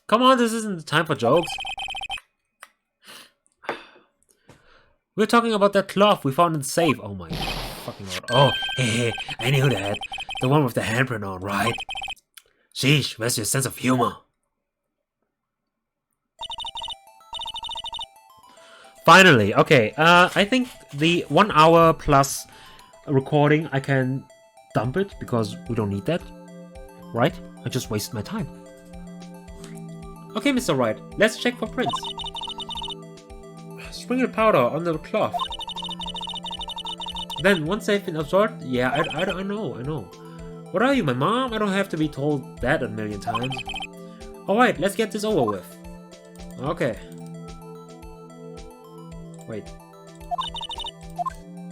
Come on, this isn't the time for jokes. We're talking about that cloth we found in the safe. Oh my fucking god. Oh, hey, I knew that. The one with the handprint on, right? Sheesh, where's your sense of humor? Finally, okay, I think the 1 hour plus recording, I can dump it because we don't need that, right? I just wasted my time. Okay, Mr. Wright, let's check for prints. Sprinkle powder on the cloth. Then, once they've been absorbed, yeah, I know. What are you, my mom? I don't have to be told that a million times. Alright, let's get this over with. Okay. Wait.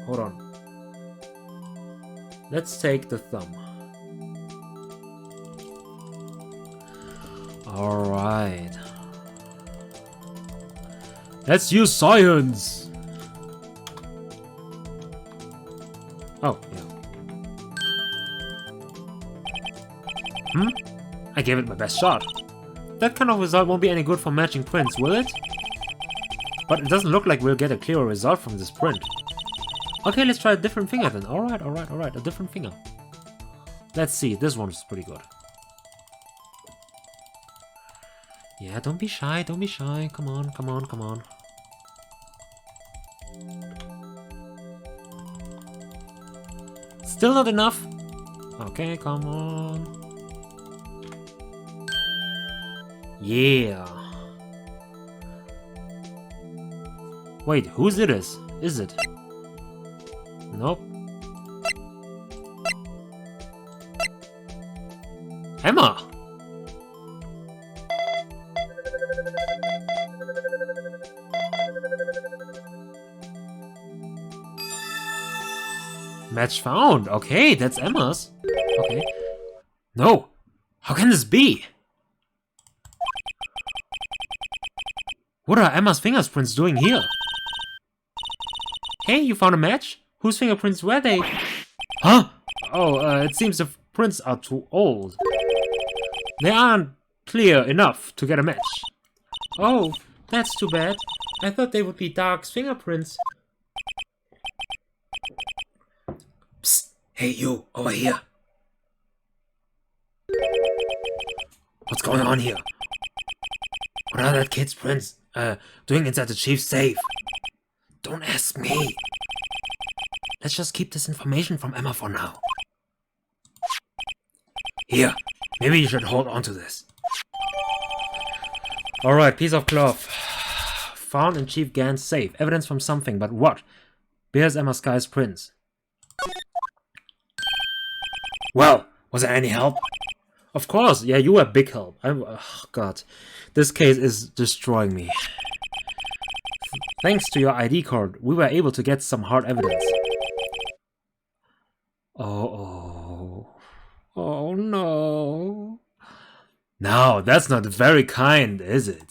Hold on. Let's take the thumb. Alright. Let's use science! Oh, yeah. I gave it my best shot. That kind of result won't be any good for matching prints, will it? But it doesn't look like we'll get a clearer result from this print. Okay, let's try a different finger then. Alright, a different finger. Let's see, this one's pretty good. Yeah, don't be shy, come on. Still not enough? Okay, come on. Yeah. Wait, whose it is? Is it? Nope. Emma! Match found. Okay, that's Emma's. Okay. No! How can this be? What are Emma's fingerprints doing here? Hey, you found a match? Whose fingerprints were they? Huh? Oh, it seems the prints are too old. They aren't clear enough to get a match. Oh, that's too bad. I thought they would be Dark's fingerprints. Psst! Hey you, over here. What's going on here? What are that kid's prints doing inside the chief's safe? Don't ask me. Let's just keep this information from Emma for now. Here, maybe you should hold on to this. Alright, piece of cloth. Found in Chief Gant's safe. Evidence from something, but what? Bears Emma Sky's prints. Well, was there any help? Of course, yeah, you were a big help. Oh god, this case is destroying me. Thanks to your ID card, we were able to get some hard evidence. Oh no. No, that's not very kind, is it?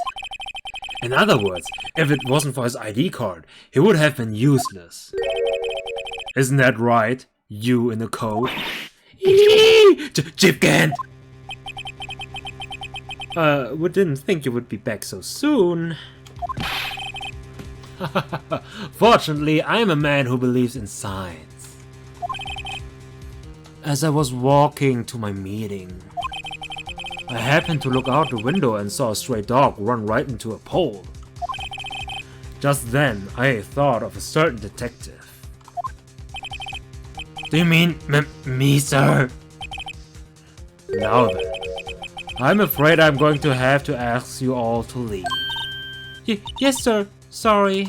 In other words, if it wasn't for his ID card, he would have been useless. Isn't that right, you in the code? Chief Gant! We didn't think you would be back so soon. Fortunately, I'm a man who believes in science. As I was walking to my meeting, I happened to look out the window and saw a stray dog run right into a pole. Just then, I thought of a certain detective. Do you mean me, sir? Now then, I'm afraid I'm going to have to ask you all to leave. Yes, sir. Sorry.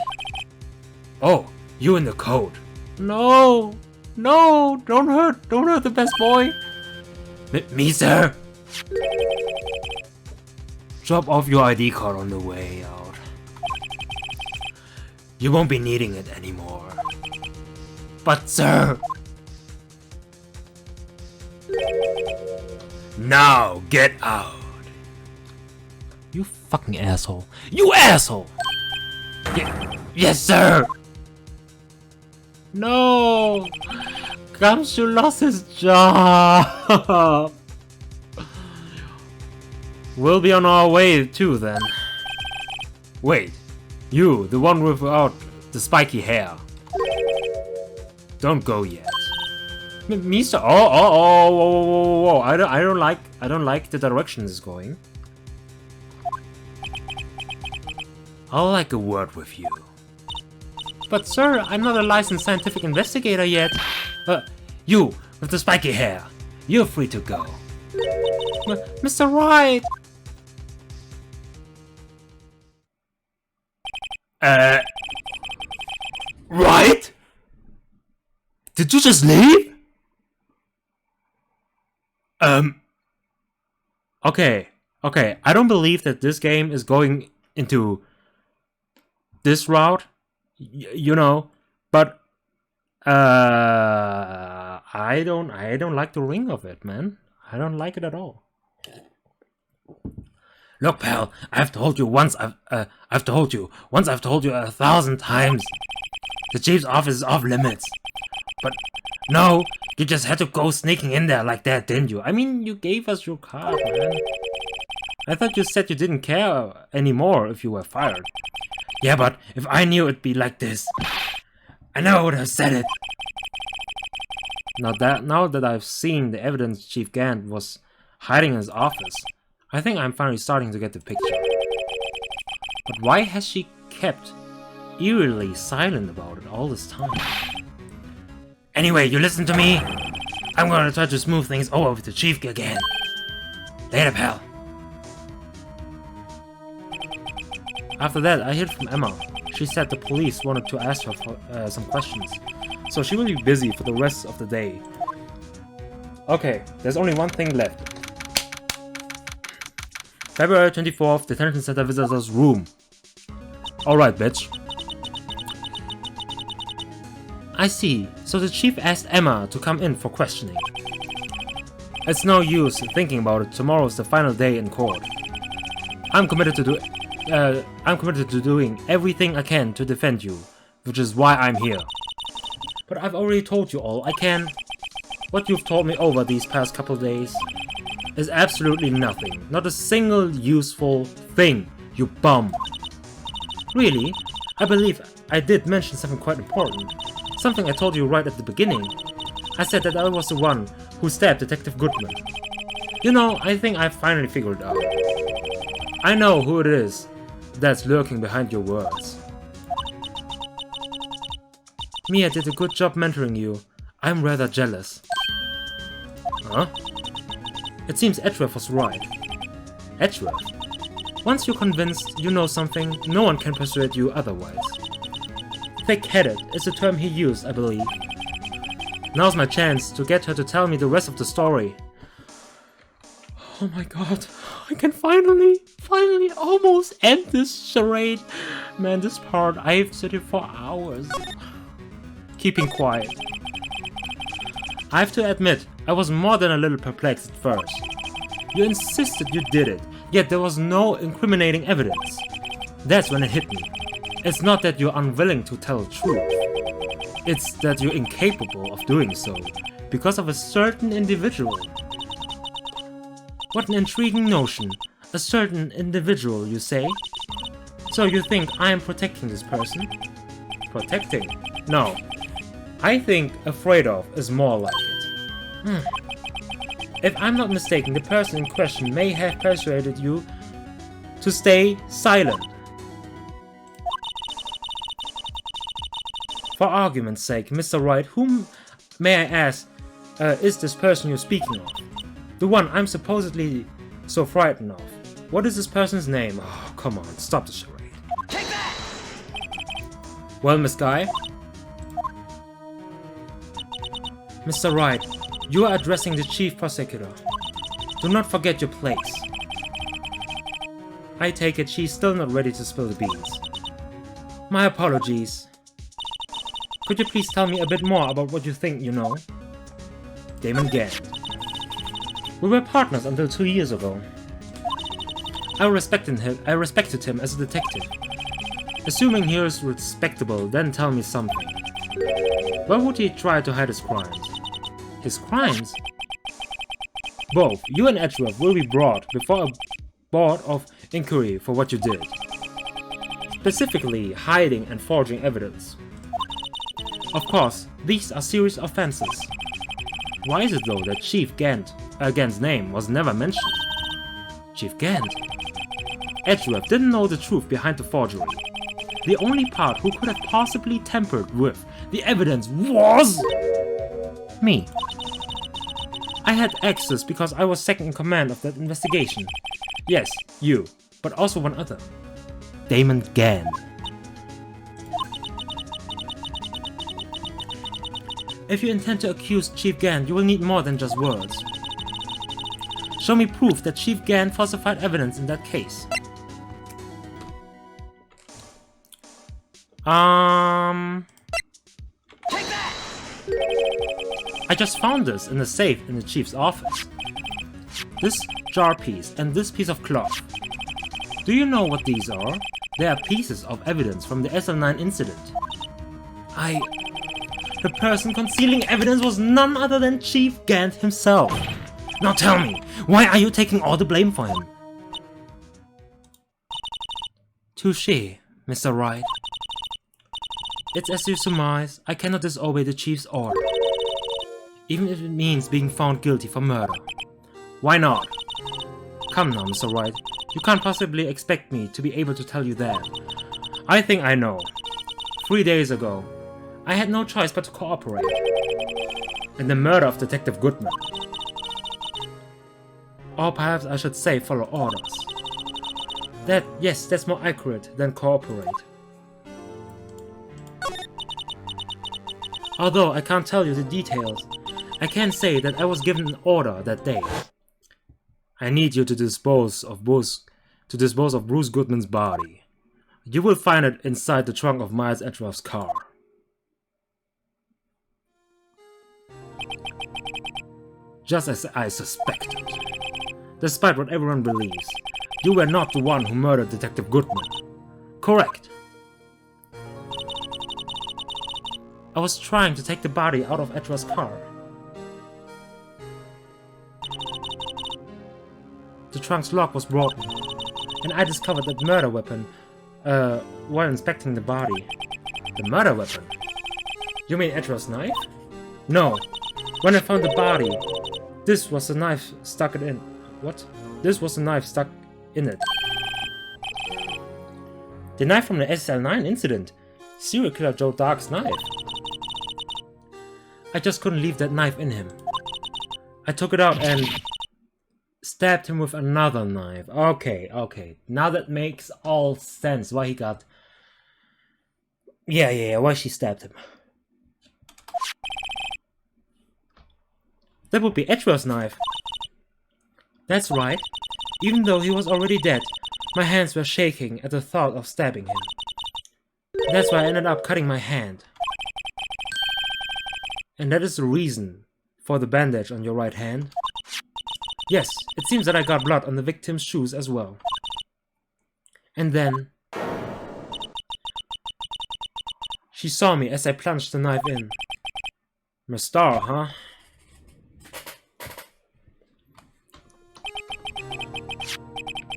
Oh, you in the coat. No, don't hurt the best boy. Me, sir. Drop off your ID card on the way out. You won't be needing it anymore. But, sir. Now, get out. You fucking asshole. You asshole! Yes, sir! No! Gumshoe lost his job! We'll be on our way too then. Wait, you, the one without the spiky hair. Don't go yet. Me, sir? Whoa. I don't like the direction this is going. I'll like a word with you. But sir, I'm not a licensed scientific investigator yet. You, with the spiky hair, you're free to go. Mr. Wright! Wright? Did you just leave? Okay. I don't believe that this game is going into this route, you know, but I don't like the ring of it, man. I don't like it at all. Look, pal, I've told you 1,000 times. The chief's office is off limits. But no, you just had to go sneaking in there like that, didn't you? I mean, you gave us your card, man. I thought you said you didn't care anymore if you were fired. Yeah, but if I knew it'd be like this, I never would have said it. Now that I've seen the evidence Chief Gant was hiding in his office, I think I'm finally starting to get the picture. But why has she kept eerily silent about it all this time? Anyway, you listen to me? I'm gonna try to smooth things over with the Chief again. Later, pal. After that, I heard from Emma. She said the police wanted to ask her for, some questions, so she will be busy for the rest of the day. Okay, there's only one thing left. February 24th, Detention Center Visitors Room. Alright, bitch. I see, so the chief asked Emma to come in for questioning. It's no use thinking about it, tomorrow's the final day in court. I'm committed to doing everything I can to defend you, which is why I'm here. But I've already told you all I can. What you've told me over these past couple days is absolutely nothing. Not a single useful thing, you bum. Really? I believe I did mention something quite important. Something I told you right at the beginning. I said that I was the one who stabbed Detective Goodman. You know, I think I finally figured it out. I know who it is that's lurking behind your words. Mia did a good job mentoring you. I'm rather jealous. Huh? It seems Edgeworth was right. Edgeworth? Once you're convinced you know something, no one can persuade you otherwise. Thick-headed is the term he used, I believe. Now's my chance to get her to tell me the rest of the story. Oh my god, I can finally almost end this charade. Man, this part, I've sat here for hours. Keeping quiet. I have to admit, I was more than a little perplexed at first. You insisted you did it, yet there was no incriminating evidence. That's when it hit me. It's not that you're unwilling to tell the truth. It's that you're incapable of doing so, because of a certain individual. What an intriguing notion. A certain individual, you say? So you think I am protecting this person? Protecting? No. I think afraid of is more like it. If I'm not mistaken, the person in question may have persuaded you to stay silent. For argument's sake, Mr. Wright, whom, may I ask, is this person you're speaking of? The one I'm supposedly so frightened of. What is this person's name? Oh, come on, stop the charade. Take that! Well, Miss Guy? Mr. Wright, you are addressing the Chief Prosecutor. Do not forget your place. I take it she's still not ready to spill the beans. My apologies. Could you please tell me a bit more about what you think you know? Damon Gant. We were partners until 2 years ago. I respected him as a detective. Assuming he is respectable, then tell me something. Why would he try to hide his crimes? His crimes? Both you and Edgeworth will be brought before a board of inquiry for what you did. Specifically, hiding and forging evidence. Of course, these are serious offenses. Why is it though that Chief Gant's name was never mentioned? Chief Gant? Edgeworth didn't know the truth behind the forgery. The only part who could have possibly tampered with the evidence was me. I had access because I was second in command of that investigation. Yes, you, but also one other. Damon Gant. If you intend to accuse Chief Gant, you will need more than just words. Show me proof that Chief Gant falsified evidence in that case. Take that! I just found this in the safe in the Chief's office. This jar piece and this piece of cloth. Do you know what these are? They are pieces of evidence from the SL9 incident. The person concealing evidence was none other than Chief Gant himself. Now tell me, why are you taking all the blame for him? Touché, Mr. Wright. It's as you surmise, I cannot disobey the Chief's order. Even if it means being found guilty for murder. Why not? Come now, Mr. Wright. You can't possibly expect me to be able to tell you that. I think I know. 3 days ago, I had no choice but to cooperate. In the murder of Detective Goodman. Or perhaps I should say follow orders. Yes, that's more accurate than cooperate. Although I can't tell you the details, I can say that I was given an order that day. I need you to dispose of Bruce Goodman's body. You will find it inside the trunk of Miles Edgeworth's car. Just as I suspected. Despite what everyone believes, you were not the one who murdered Detective Goodman. Correct. I was trying to take the body out of Edgeworth's car. The trunk's lock was broken, and I discovered that murder weapon while inspecting the body. The murder weapon? You mean Edgeworth's knife? No. When I found the body, this was the knife stuck in. What? This was the knife stuck in it. The knife from the SL9 incident. Serial killer Joe Dark's knife. I just couldn't leave that knife in him. I took it out and stabbed him with another knife. Okay. Now that makes all sense why he got... Yeah, why she stabbed him. That would be Edgeworth's knife. That's right. Even though he was already dead, my hands were shaking at the thought of stabbing him. That's why I ended up cutting my hand. And that is the reason for the bandage on your right hand? Yes, it seems that I got blood on the victim's shoes as well. And then... she saw me as I plunged the knife in. My star, huh?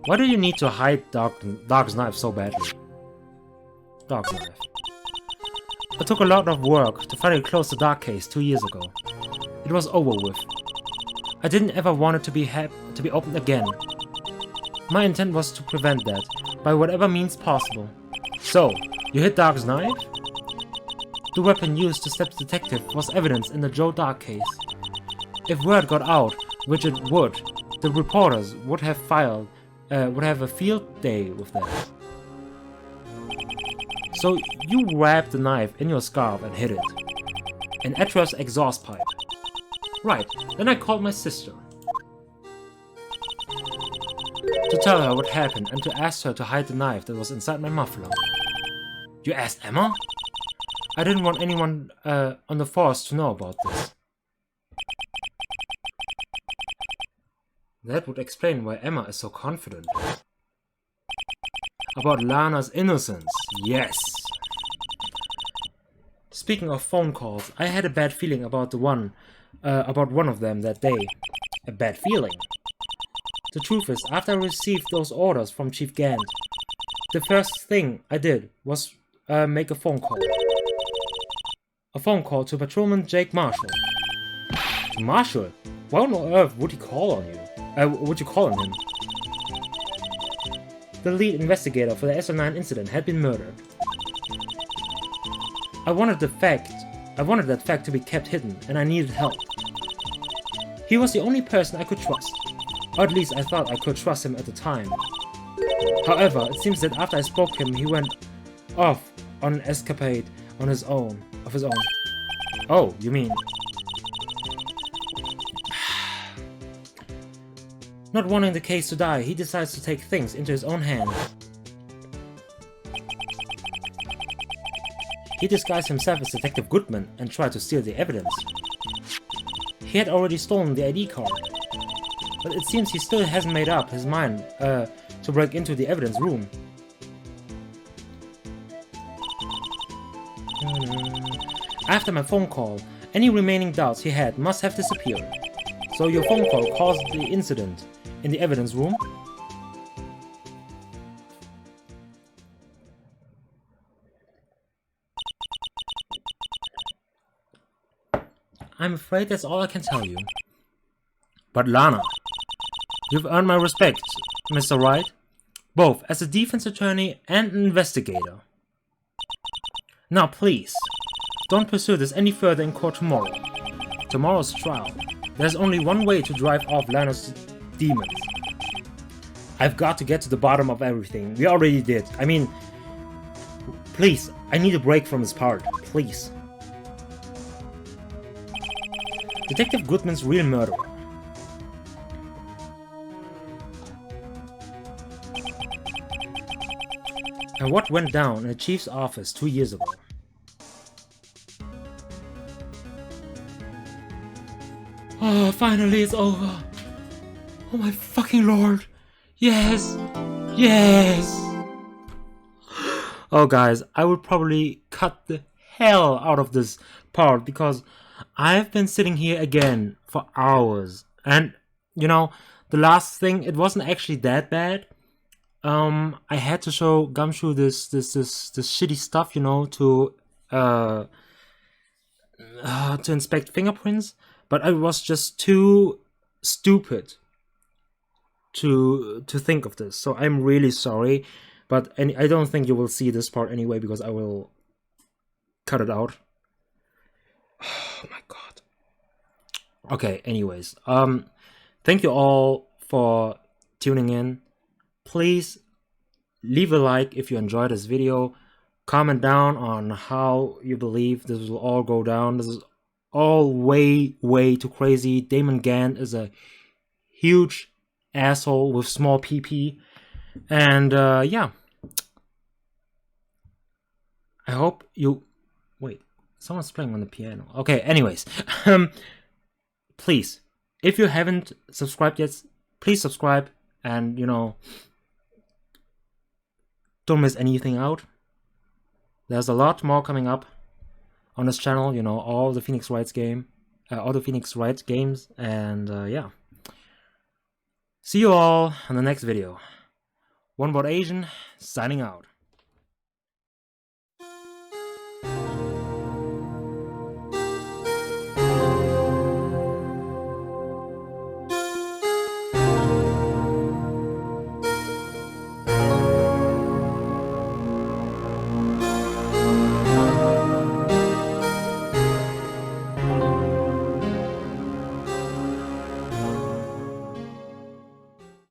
Why do you need to hide Dark's knife so badly? Dark's knife. It took a lot of work to finally close the Dark case 2 years ago. It was over with. I didn't ever want it to be opened again. My intent was to prevent that, by whatever means possible. So, you hid Dark's knife? The weapon used to stab the detective was evidence in the Joe Dark case. If word got out, which it would, the reporters would have a field day with that. So you wrapped the knife in your scarf and hid it. In Etra's exhaust pipe. Right, then I called my sister. To tell her what happened and to ask her to hide the knife that was inside my muffler. You asked Emma? I didn't want anyone on the force to know about this. That would explain why Emma is so confident. About Lana's innocence, yes. Speaking of phone calls, I had a bad feeling about one of them that day. A bad feeling. The truth is, after I received those orders from Chief Gant, the first thing I did was make a phone call. A phone call to Patrolman Jake Marshall. To Marshall? Why on earth would he call on you? Would you call on him? The lead investigator for the SO9 incident had been murdered. I wanted that fact to be kept hidden, and I needed help. He was the only person I could trust. Or at least I thought I could trust him at the time. However, it seems that after I spoke to him, he went off on an escapade of his own. Oh, you mean... Not wanting the case to die, he decides to take things into his own hands. He disguised himself as Detective Goodman and tried to steal the evidence. He had already stolen the ID card, but it seems he still hasn't made up his mind to break into the evidence room. After my phone call, any remaining doubts he had must have disappeared. So your phone call caused the incident in the evidence room? I'm afraid that's all I can tell you. But Lana, you've earned my respect, Mr. Wright, both as a defense attorney and an investigator. Now please, don't pursue this any further in court tomorrow. Tomorrow's trial. There's only one way to drive off Lana's demons. I've got to get to the bottom of everything. We already did. I mean, please, I need a break from this part. Please. Detective Goodman's real murderer. And what went down in the chief's office 2 years ago. Oh, finally it's over. Oh my fucking lord. Yes. Yes. Oh guys, I would probably cut the hell out of this part because I've been sitting here again for hours. And, you know, the last thing, it wasn't actually that bad. I had to show GUMSHOE this shitty stuff, you know, to inspect fingerprints. But I was just too stupid to think of this. So I'm really sorry. But I don't think you will see this part anyway because I will cut it out. Oh my god. Okay, anyways. Thank you all for tuning in. Please leave a like if you enjoyed this video. Comment down on how you believe this will all go down. This is all way too crazy. Damon Gant is a huge asshole with small PP. And yeah. I hope you... Wait, someone's playing on the piano. Okay, anyways. Please, if you haven't subscribed yet, please subscribe. And, you know, don't miss anything out. There's a lot more coming up on this channel, you know, all the Phoenix Wright games, and yeah. See you all on the next video. OneBoredAsian signing out.